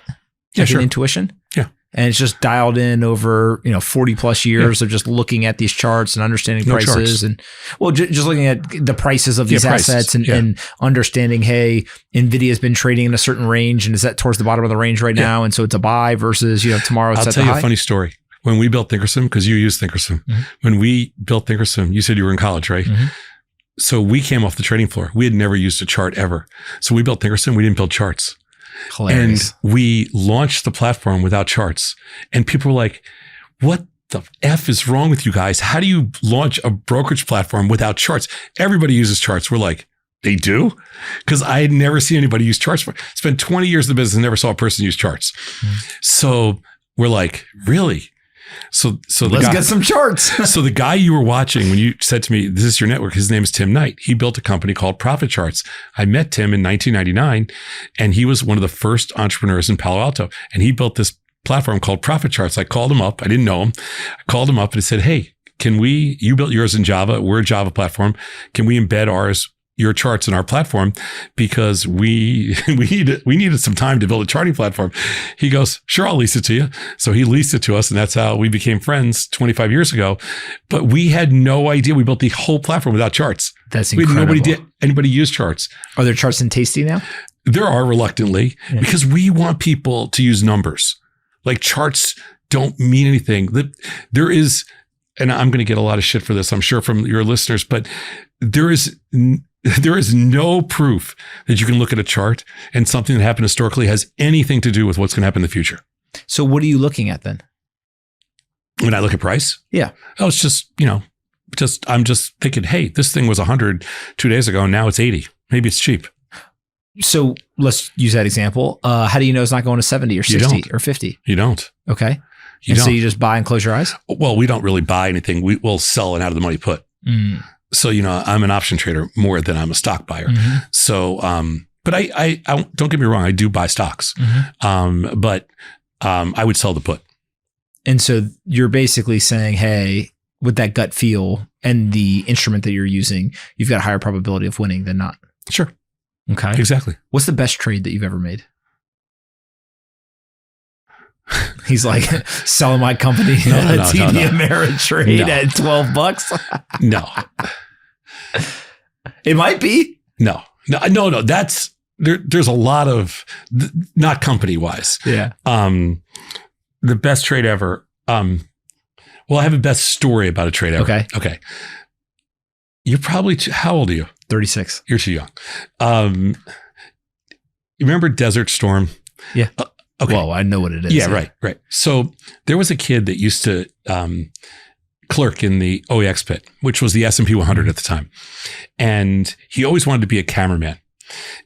Yeah, sure. Intuition? Yeah. And it's just dialed in over, 40 plus years of just looking at these charts and understanding prices and just looking at the prices of these assets and understanding, hey, Nvidia has been trading in a certain range and is that towards the bottom of the range right now? And so it's a buy versus, tomorrow it's I'll tell you a funny story. When we built Thinkorswim, because you use Thinkorswim, when we built Thinkorswim, you said you were in college, right? So we came off the trading floor. We had never used a chart ever. So we built Thinkorswim. We didn't build charts. Hilarious. And we launched the platform without charts. And people were like, what the F is wrong with you guys? How do you launch a brokerage platform without charts? Everybody uses charts. We're like, they do? Because I had never seen anybody use charts. Spent 20 years in the business and never saw a person use charts. So we're like, really? So let's get some charts. So the guy you were watching when you said to me, this is your network, his name is Tim Knight. He built a company called Profit Charts. I met Tim in 1999 and he was one of the first entrepreneurs in Palo Alto. And he built this platform called Profit Charts. I called him up. I didn't know him. I called him up and I said, hey, you built yours in Java. We're a Java platform. Can we embed your charts in our platform? Because we needed some time to build a charting platform. He goes, sure, I'll lease it to you. So he leased it to us, and that's how we became friends 25 years ago. But we had no idea. We built the whole platform without charts. That's incredible. Anybody use charts. Are there charts in Tasty now? There are, reluctantly, because we want people to use numbers. Like, charts don't mean anything. There is, and I'm going to get a lot of shit for this, I'm sure, from your listeners, but there is no proof that you can look at a chart and something that happened historically has anything to do with what's going to happen in the future. So what are you looking at then? When I look at price? Yeah. Oh, it's just, I'm just thinking, hey, this thing was 100 2 days ago and now it's 80. Maybe it's cheap. So let's use that example. How do you know it's not going to 70 or 60 or 50? You don't. Okay. You don't. So you just buy and close your eyes? Well, we don't really buy anything. We'll sell and out of the money put. So, I'm an option trader more than I'm a stock buyer. So, but I don't get me wrong. I do buy stocks, but I would sell the put. And so you're basically saying, hey, with that gut feel and the instrument that you're using, you've got a higher probability of winning than not. Sure. Okay. Exactly. What's the best trade that you've ever made? He's like, selling my company TD Ameritrade at $12. No. It might be. No. That's there's a lot of not company wise. Yeah. The best trade ever. Well, I have a best story about a trade ever. Okay. You're probably how old are you? 36. You're too young. You remember Desert Storm? Yeah. Okay. Well, I know what it is. Yeah, right. So there was a kid that used to clerk in the OEX pit, which was the S&P 100 at the time. And he always wanted to be a cameraman.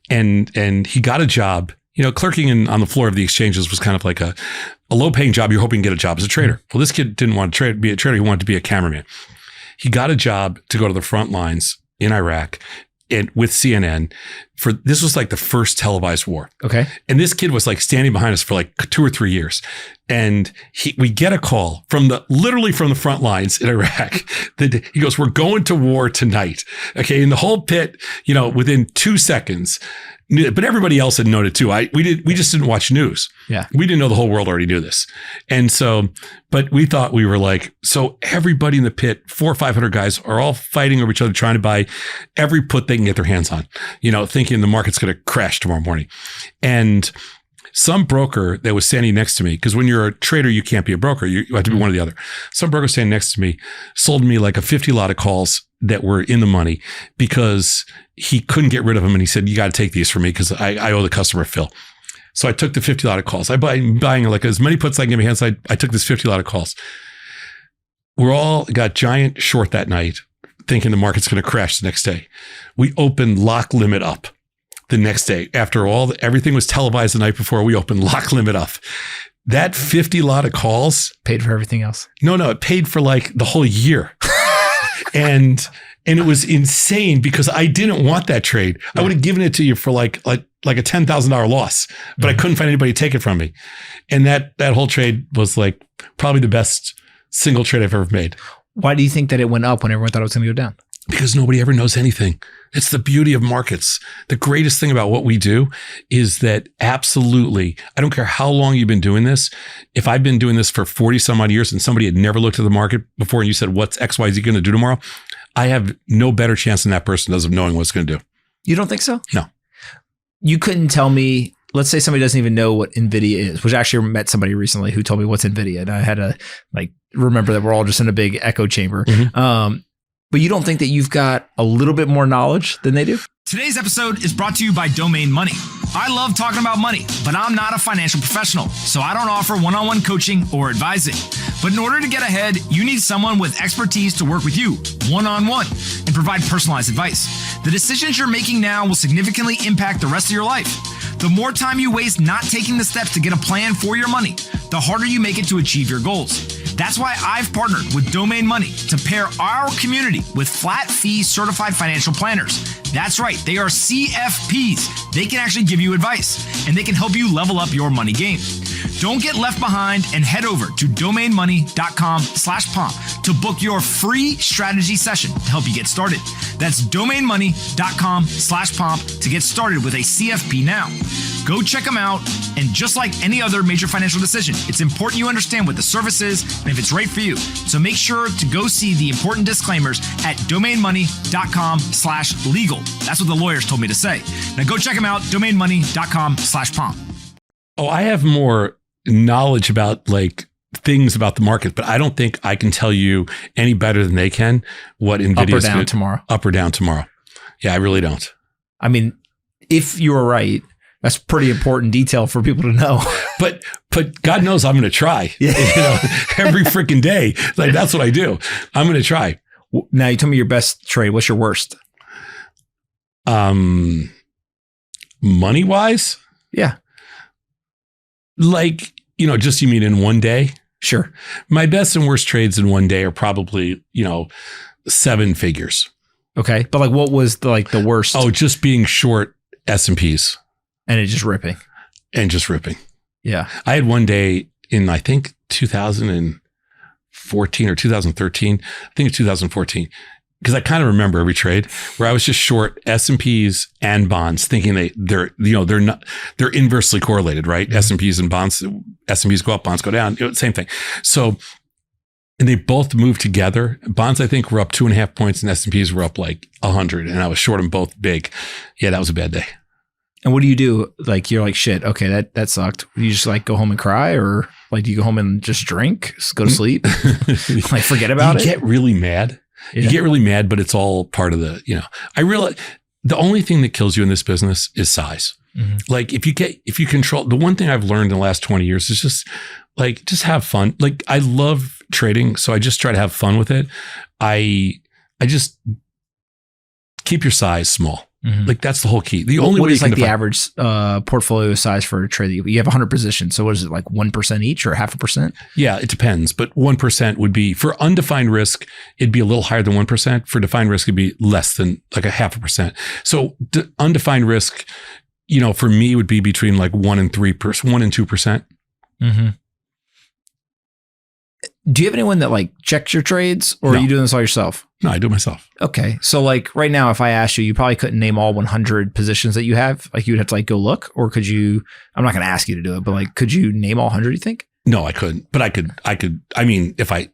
And he got a job, clerking on the floor of the exchanges was kind of like a low-paying job. You're hoping to get a job as a trader. Well, this kid didn't want to be a trader. He wanted to be a cameraman. He got a job to go to the front lines in Iraq and with CNN this was like the first televised war. Okay. And this kid was like standing behind us for like 2 or 3 years. And we get a call literally from the front lines in Iraq that he goes, we're going to war tonight. Okay. And the whole pit, within 2 seconds, but everybody else had known it too. We just didn't watch news. Yeah. We didn't know the whole world already knew this. And so, but we thought we were like, so everybody in the pit, 400 or 500 guys are all fighting over each other, trying to buy every put they can get their hands on, thinking the market's going to crash tomorrow morning. And some broker that was standing next to me, because when you're a trader, you can't be a broker. You have to be one or the other. Some broker standing next to me sold me like a 50 lot of calls that were in the money because he couldn't get rid of them. And he said, you got to take these for me because I owe the customer Phil. So I took the 50 lot of calls. I buying like as many puts as I can get my hands on. I took this 50 lot of calls. We're all got giant short that night thinking the market's going to crash the next day. We opened lock limit up the next day. After everything was televised the night before, we opened lock limit up. That 50 lot of calls paid for everything else. No, it paid for like the whole year. And it was insane because I didn't want that trade. Yeah. I would have given it to you for like a $10,000 loss, but I couldn't find anybody to take it from me. And that whole trade was like probably the best single trade I've ever made. Why do you think that it went up when everyone thought it was going to go down? Because nobody ever knows anything. It's the beauty of markets. The greatest thing about what we do is that absolutely, I don't care how long you've been doing this. If I've been doing this for 40 some odd years and somebody had never looked at the market before and you said, what's XYZ going to do tomorrow? I have no better chance than that person does of knowing what it's going to do. You don't think so? No. You couldn't tell me, let's say somebody doesn't even know what NVIDIA is, which I actually met somebody recently who told me what's NVIDIA. And I had to remember that we're all just in a big echo chamber. Mm-hmm. But you don't think that you've got a little bit more knowledge than they do? Today's episode is brought to you by Domain Money. I love talking about money, but I'm not a financial professional, so I don't offer one-on-one coaching or advising. But in order to get ahead, you need someone with expertise to work with you one-on-one and provide personalized advice. The decisions you're making now will significantly impact the rest of your life. The more time you waste not taking the steps to get a plan for your money, the harder you make it to achieve your goals. That's why I've partnered with Domain Money to pair our community with flat fee certified financial planners. That's right, they are CFPs. They can actually give you advice and they can help you level up your money game. Don't get left behind and head over to domainmoney.com/pomp to book your free strategy session to help you get started. That's domainmoney.com/pomp to get started with a CFP now. Go check them out. And just like any other major financial decision, it's important you understand what the service is and if it's right for you. So make sure to go see the important disclaimers at domainmoney.com/legal. That's what the lawyers told me to say. Now go check them out, domainmoney.com/pomp. Oh, I have more knowledge about like things about the market, but I don't think I can tell you any better than they can what NVIDIA is up or down tomorrow. Yeah, I really don't. I mean, if you were right, that's pretty important detail for people to know. But God knows I'm going to try. Yeah. Every freaking day. Like that's what I do. I'm going to try. Now you tell me your best trade. What's your worst? Money wise? Yeah. Like, just you mean in one day? Sure. My best and worst trades in one day are probably, 7 figures. Okay. But like what was the worst? Oh, just being short S&Ps. And it just ripping. Yeah. I had one day in, I think, 2014 or 2013. I think it's 2014. Because I kind of remember every trade where I was just short S&Ps and bonds, thinking they're inversely correlated, right? Mm-hmm. S&Ps and bonds, S&Ps go up, bonds go down, same thing. So, and they both moved together. Bonds, I think, were up 2.5 points and S&Ps were up like 100. And I was short them both big. Yeah, that was a bad day. And what do you do? Like, you're like, shit, okay, that sucked. You just like go home and cry, or like do you go home and just drink, just go to sleep, like forget about it? You get really mad. Yeah. You get really mad, but it's all part of the, I realize the only thing that kills you in this business is size. Mm-hmm. Like if you control, the one thing I've learned in the last 20 years is just have fun. Like I love trading. So I just try to have fun with it. I just keep your size small. Mm-hmm. Like that's the whole key. The only way is like the average portfolio size for a trade. You have 100 positions. So what is it, like 1% each or 0.5%? Yeah, it depends. But 1% would be for undefined risk. It'd be a little higher than 1%. For defined risk, it'd be less than like 0.5%. So undefined risk, for me would be between like 1% and 2%. Mm-hmm. Do you have anyone that like checks your trades, or are you doing this all yourself? No, I do it myself. Okay. So like right now, if I asked you probably couldn't name all 100 positions that you have. Like you would have to like go look, or could you, I'm not going to ask you to do it, but like, could you name all 100, you think? No, I couldn't, but I could, I mean, if I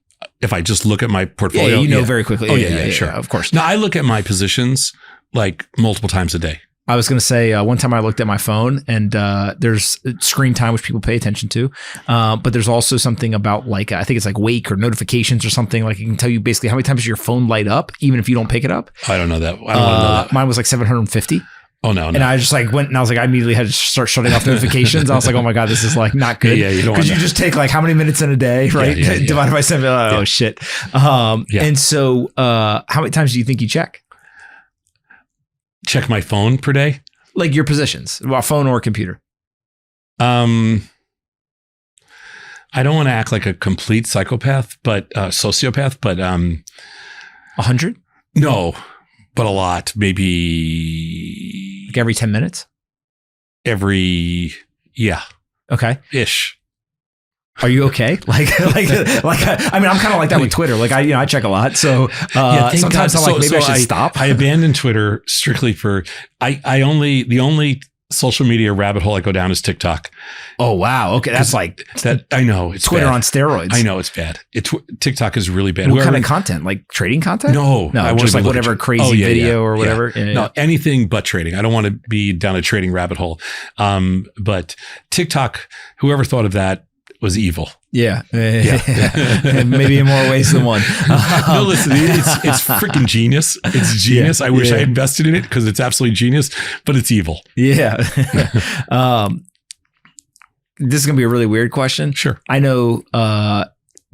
just look at my portfolio. Yeah, very quickly. Oh yeah, sure. Of course. Now I look at my positions like multiple times a day. I was going to say one time I looked at my phone and there's screen time, which people pay attention to. But there's also something about like, I think it's like wake or notifications or something. Like it can tell you basically how many times your phone light up, even if you don't pick it up. I don't know that. I don't want to know that. Mine was like 750. Oh, no. And I just like went and I was like, I immediately had to start shutting off notifications. I was like, oh my God, this is like not good. Yeah, you don't want Because you just take like how many minutes in a day, right? Yeah. Divided by 7. Oh shit. And so how many times do you think you check? Check my phone per day? Like your positions, well, phone or computer. I don't want to act like a complete psychopath, but sociopath, but 100? No, but a lot. Maybe like every 10 minutes? Yeah. Okay. Ish. Are you okay? I mean, I'm kind of like that with Twitter. Like I check a lot. So sometimes I'm like, maybe I should stop. I abandoned Twitter strictly for, the only social media rabbit hole I go down is TikTok. Oh, wow. Okay. That's like that. I know it's Twitter bad. on steroids. I know it's bad. TikTok is really bad. What kind of content? Like trading content? No, just like whatever crazy video or whatever. Yeah. No, anything but trading. I don't want to be down a trading rabbit hole. But TikTok, whoever thought of that, was evil. Yeah. Maybe in more ways than one. No, listen, it's freaking genius. It's genius. I wish I invested in it because it's absolutely genius, but it's evil. Yeah. This is going to be a really weird question. Sure. I know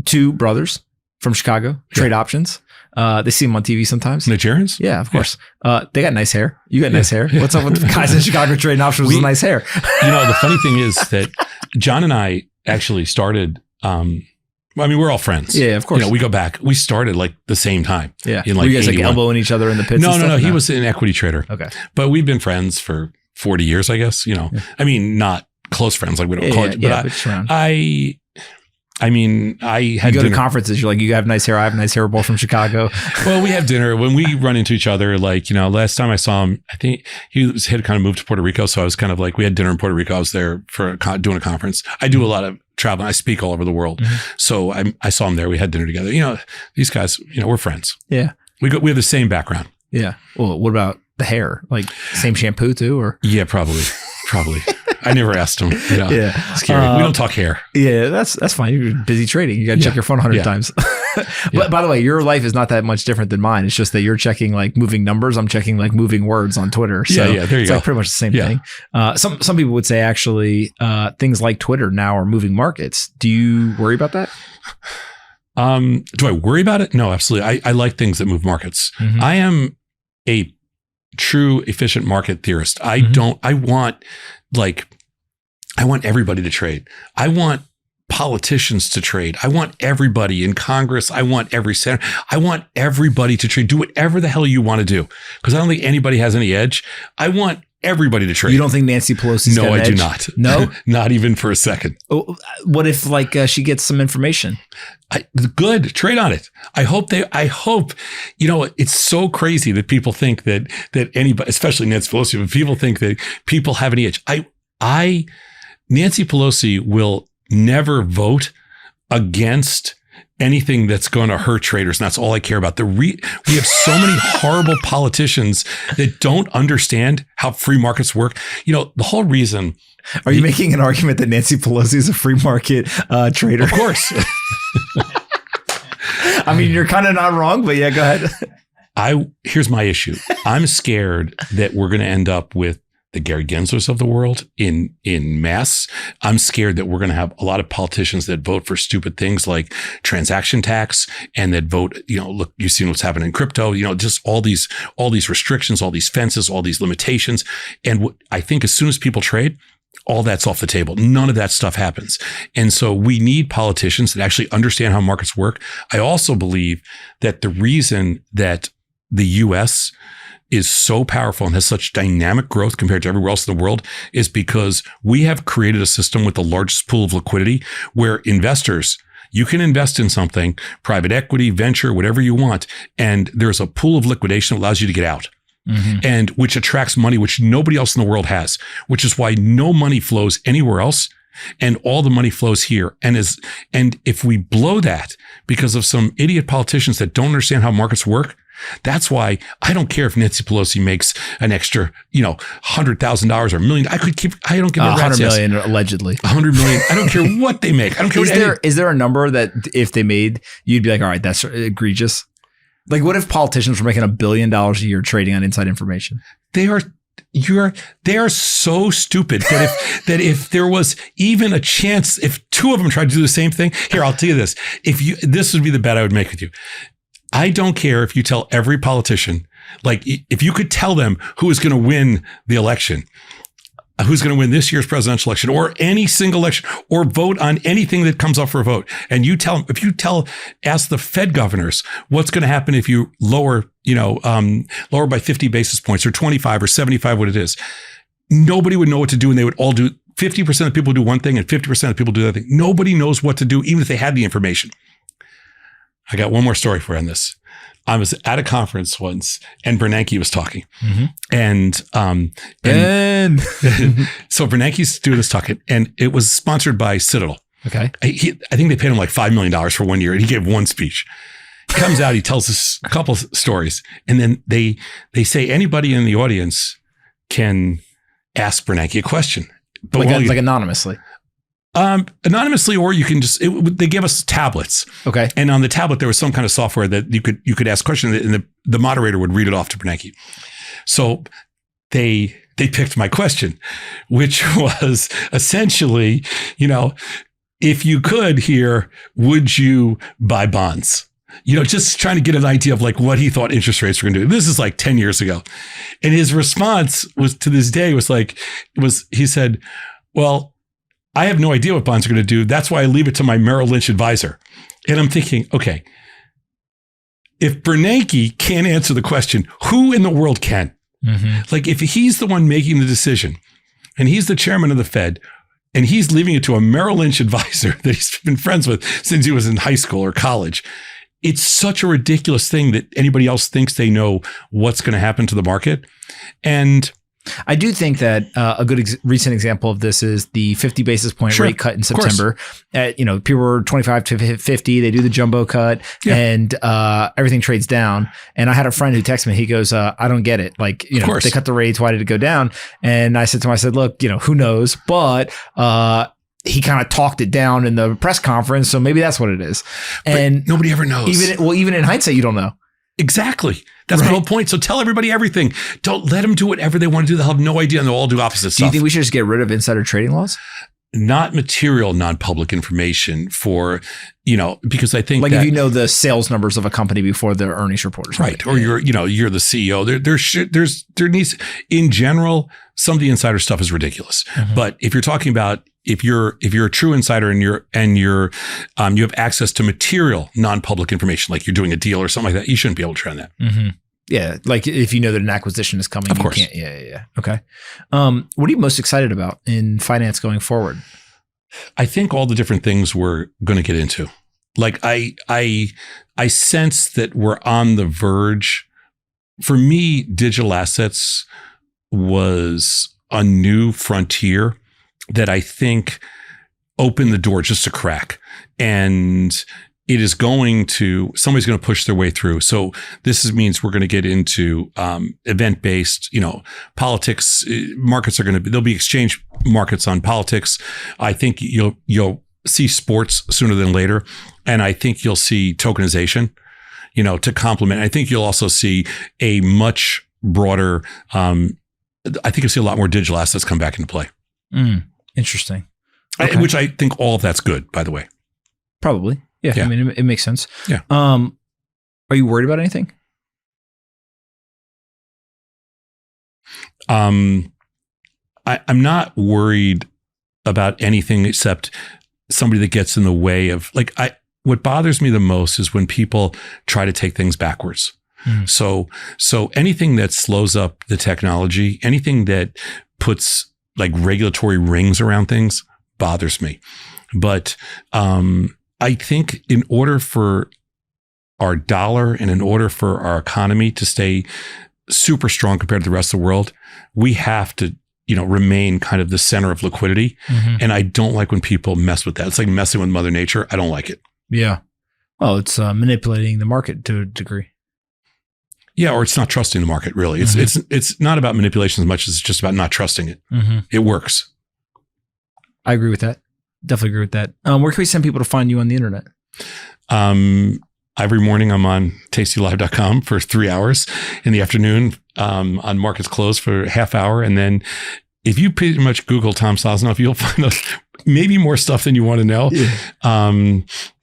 2 brothers from Chicago, trade options. They see them on TV sometimes. Nigerians? Yeah, of course. They got nice hair. You got nice hair. What's up with the guys in Chicago trading options with nice hair? The funny thing is that John and I actually started, we're all friends. Yeah, of course. We go back. We started like the same time. Yeah. In like were you guys 81. like elbowing each other in the pits? No. He was an equity trader. Okay. But we've been friends for 40 years, I guess, I mean, not close friends, like we don't call it. But just around. I mean, I had you go dinner. to conferences. You're like, you have nice hair. I have nice hair. We're both from Chicago. Well, we have dinner when we run into each other. Like, last time I saw him, I think had kind of moved to Puerto Rico. So I was kind of like, we had dinner in Puerto Rico. I was there for doing a conference. I do a lot of traveling. I speak all over the world. Mm-hmm. So I saw him there. We had dinner together. These guys, we're friends. Yeah. We have the same background. Yeah. Well, what about the hair? Like same shampoo too, or? Yeah, probably. I never asked him. Yeah. Scary. We don't talk hair. Yeah, that's fine. You're busy trading. You got to check your phone 100 times. But by the way, your life is not that much different than mine. It's just that you're checking like moving numbers. I'm checking like moving words on Twitter. So there you it's go. Like pretty much the same thing. Some people would say actually things like Twitter now are moving markets. Do you worry about that? Do I worry about it? No, absolutely. I like things that move markets. Mm-hmm. I am a true efficient market theorist. I want everybody to trade. I want politicians to trade. I want everybody in Congress. I want every senator. I want everybody to trade. Do whatever the hell you want to do. Because I don't think anybody has any edge. I want everybody to trade. You don't think Nancy Pelosi's got an edge? No, I do not. No? Not even for a second. What if she gets some information? Good. Trade on it. I hope, it's so crazy that people think that anybody, especially Nancy Pelosi, but people think that people have any edge. Nancy Pelosi will never vote against anything that's going to hurt traders. And that's all I care about. We have so many horrible politicians that don't understand how free markets work. The whole reason. Are you making an argument that Nancy Pelosi is a free market trader? Of course. I mean, you're kind of not wrong, but yeah, go ahead. Here's my issue. I'm scared that we're going to end up with the Gary Genslers of the world in mass. I'm scared that we're going to have a lot of politicians that vote for stupid things like transaction tax and that vote, look, you've seen what's happening in crypto, just all these restrictions, all these fences, all these limitations. And I think as soon as people trade, all that's off the table. None of that stuff happens. And so we need politicians that actually understand how markets work. I also believe that the reason that the US is so powerful and has such dynamic growth compared to everywhere else in the world is because we have created a system with the largest pool of liquidity where investors, you can invest in something, private equity, venture, whatever you want, and there's a pool of liquidation that allows you to get out. Mm-hmm. And which attracts money, which nobody else in the world has, which is why no money flows anywhere else. And all the money flows here. And if we blow that because of some idiot politicians that don't understand how markets work, that's why I don't care if Nancy Pelosi makes an extra, $100,000 or $1 million. I don't give a rat's $100 million allegedly. $100 million. I don't care what they make. I don't care. Is there a number that if they made, you'd be like, all right, that's egregious? Like, what if politicians were making $1 billion a year trading on inside information? They are so stupid that if there was even a chance, if two of them tried to do the same thing, here, I'll tell you this. This would be the bet I would make with you. I don't care if you tell every politician, like if you could tell them who is going to win the election, who's going to win this year's presidential election or any single election or vote on anything that comes up for a vote. And ask the Fed governors what's going to happen if you lower by 50 basis points or 25 or 75, what it is. Nobody would know what to do. And they would all do 50% of people do one thing and 50% of people do that thing. Nobody knows what to do, even if they had the information. I got one more story for you on this. I was at a conference once and Bernanke was talking. Mm-hmm. And so Bernanke's doing this talking and it was sponsored by Citadel. Okay. I think they paid him like $5 million for 1 year and he gave one speech. He comes out, he tells us a couple of stories and then they say anybody in the audience can ask Bernanke a question. But like anonymously. Anonymously, or you can they gave us tablets. Okay. And on the tablet, there was some kind of software that you could ask questions and the moderator would read it off to Bernanke. So they picked my question, which was essentially, if you could here, would you buy bonds? Just trying to get an idea of like what he thought interest rates were going to do. This is like 10 years ago. And his response was to this day he said, well, I have no idea what bonds are going to do. That's why I leave it to my Merrill Lynch advisor. And I'm thinking, okay, if Bernanke can't answer the question, who in the world can? Mm-hmm. Like if he's the one making the decision and he's the chairman of the Fed, And he's leaving it to a Merrill Lynch advisor that he's been friends with since he was in high school or college. It's such a ridiculous thing that anybody else thinks they know what's going to happen to the market. And I do think that a good recent example of this is the 50 basis point rate cut in September. People were 25 to 50. They do the jumbo cut and everything trades down. And I had a friend who texted me. He goes, I don't get it. Like, they cut the rates. Why did it go down? And I said to him, look, who knows? But he kind of talked it down in the press conference. So maybe that's what it is. And but nobody ever knows. Even in hindsight, you don't know. Exactly. That's my whole point. So tell everybody everything. Don't let them do whatever they want to do. They'll have no idea and they'll all do opposite stuff. Do you think we should just get rid of insider trading laws? Not material, non-public information for, because I think if you know the sales numbers of a company before the earnings report or something. Right. Or you're the CEO. There needs, in general, some of the insider stuff is ridiculous. Mm-hmm. But if you're talking about, if you're a true insider and you have access to material non-public information, like you're doing a deal or something like that, you shouldn't be able to trade that. Mm-hmm. Yeah, like if you know that an acquisition is coming, of course. You can't. Yeah. Okay. What are you most excited about in finance going forward? I think all the different things we're going to get into. Like I sense that we're on the verge. For me, digital assets was a new frontier that I think opened the door just a crack. And it is somebody's going to push their way through. So this means we're going to get into event-based, politics. Markets there'll be exchange markets on politics. I think you'll see sports sooner than later. And I think you'll see tokenization, to complement. I think you'll also see a much broader, I think you'll see a lot more digital assets come back into play. Interesting. Okay. Which I think all of that's good, by the way. Probably. Yeah. I mean, it makes sense. Yeah. Are you worried about anything? I'm not worried about anything except somebody that gets in the way of what bothers me the most is when people try to take things backwards. So anything that slows up the technology, anything that puts regulatory rings around things bothers me. But, I think in order for our dollar and in order for our economy to stay super strong compared to the rest of the world, we have to, remain kind of the center of liquidity. Mm-hmm. And I don't like when people mess with that. It's like messing with Mother Nature. I don't like it. Yeah. Well, it's manipulating the market to a degree. Yeah, or it's not trusting the market, really. It's not about manipulation as much as it's just about not trusting it. Mm-hmm. It works. I agree with that. Definitely agree with that. Where can we send people to find you on the internet? Every morning I'm on TastyLive.com for 3 hours. In the afternoon, on markets closed for a half hour. And then if you pretty much Google Tom Sosnoff, you'll find maybe more stuff than you want to know. Yeah.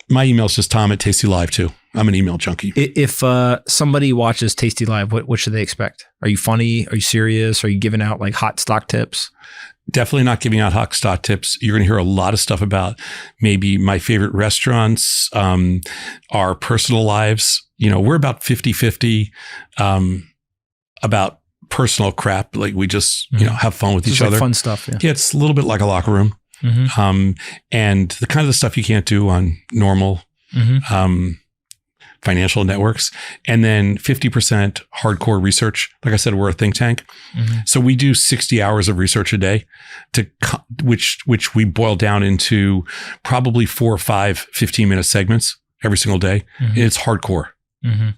My email is just Tom@TastyLive too. I'm an email junkie. If somebody watches TastyLive, what should they expect? Are you funny? Are you serious? Are you giving out hot stock tips? Definitely not giving out hot stock tips. You're going to hear a lot of stuff about maybe my favorite restaurants, our personal lives. We're about 50-50 about personal crap. We just, have fun with each other. Fun stuff. Yeah. It's a little bit like a locker room. Mm-hmm. And the kind of the stuff you can't do on normal financial networks. And then 50% hardcore research. Like I said, we're a think tank. Mm-hmm. So we do 60 hours of research a day which we boil down into probably 4 or 5 15-minute segments every single day. Mm-hmm. It's hardcore. Mm-hmm.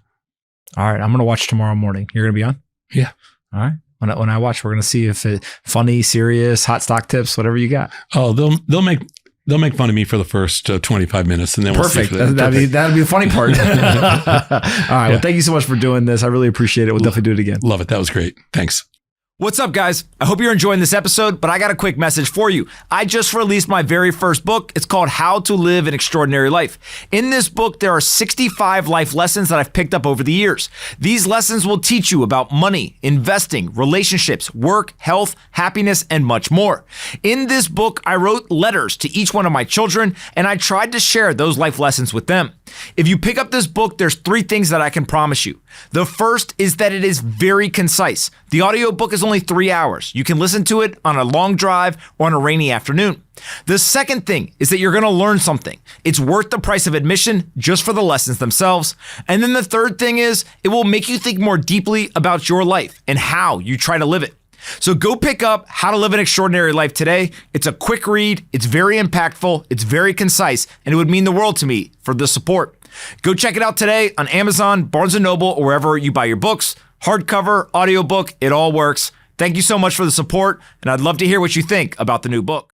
All right. I'm going to watch tomorrow morning. You're going to be on? Yeah. All right. When I watch, we're going to see if it's funny, serious, hot stock tips, whatever you got. Oh, they'll make fun of me for the first 25 minutes, and then perfect. That'd be the funny part. All right. Well, thank you so much for doing this. I really appreciate it. We'll definitely do it again. Love it. That was great. Thanks. What's up, guys? I hope you're enjoying this episode, but I got a quick message for you. I just released my very first book. It's called How to Live an Extraordinary Life. In this book, there are 65 life lessons that I've picked up over the years. These lessons will teach you about money, investing, relationships, work, health, happiness, and much more. In this book, I wrote letters to each one of my children, and I tried to share those life lessons with them. If you pick up this book, there's 3 things that I can promise you. The first is that it is very concise. The audiobook is only 3 hours. You can listen to it on a long drive or on a rainy afternoon. The second thing is that you're going to learn something. It's worth the price of admission just for the lessons themselves. And then the third thing is it will make you think more deeply about your life and how you try to live it. So go pick up How to Live an Extraordinary Life today. It's a quick read. It's very impactful. It's very concise, and it would mean the world to me for the support. Go check it out today on Amazon, Barnes & Noble, or wherever you buy your books. Hardcover, audiobook, it all works. Thank you so much for the support, and I'd love to hear what you think about the new book.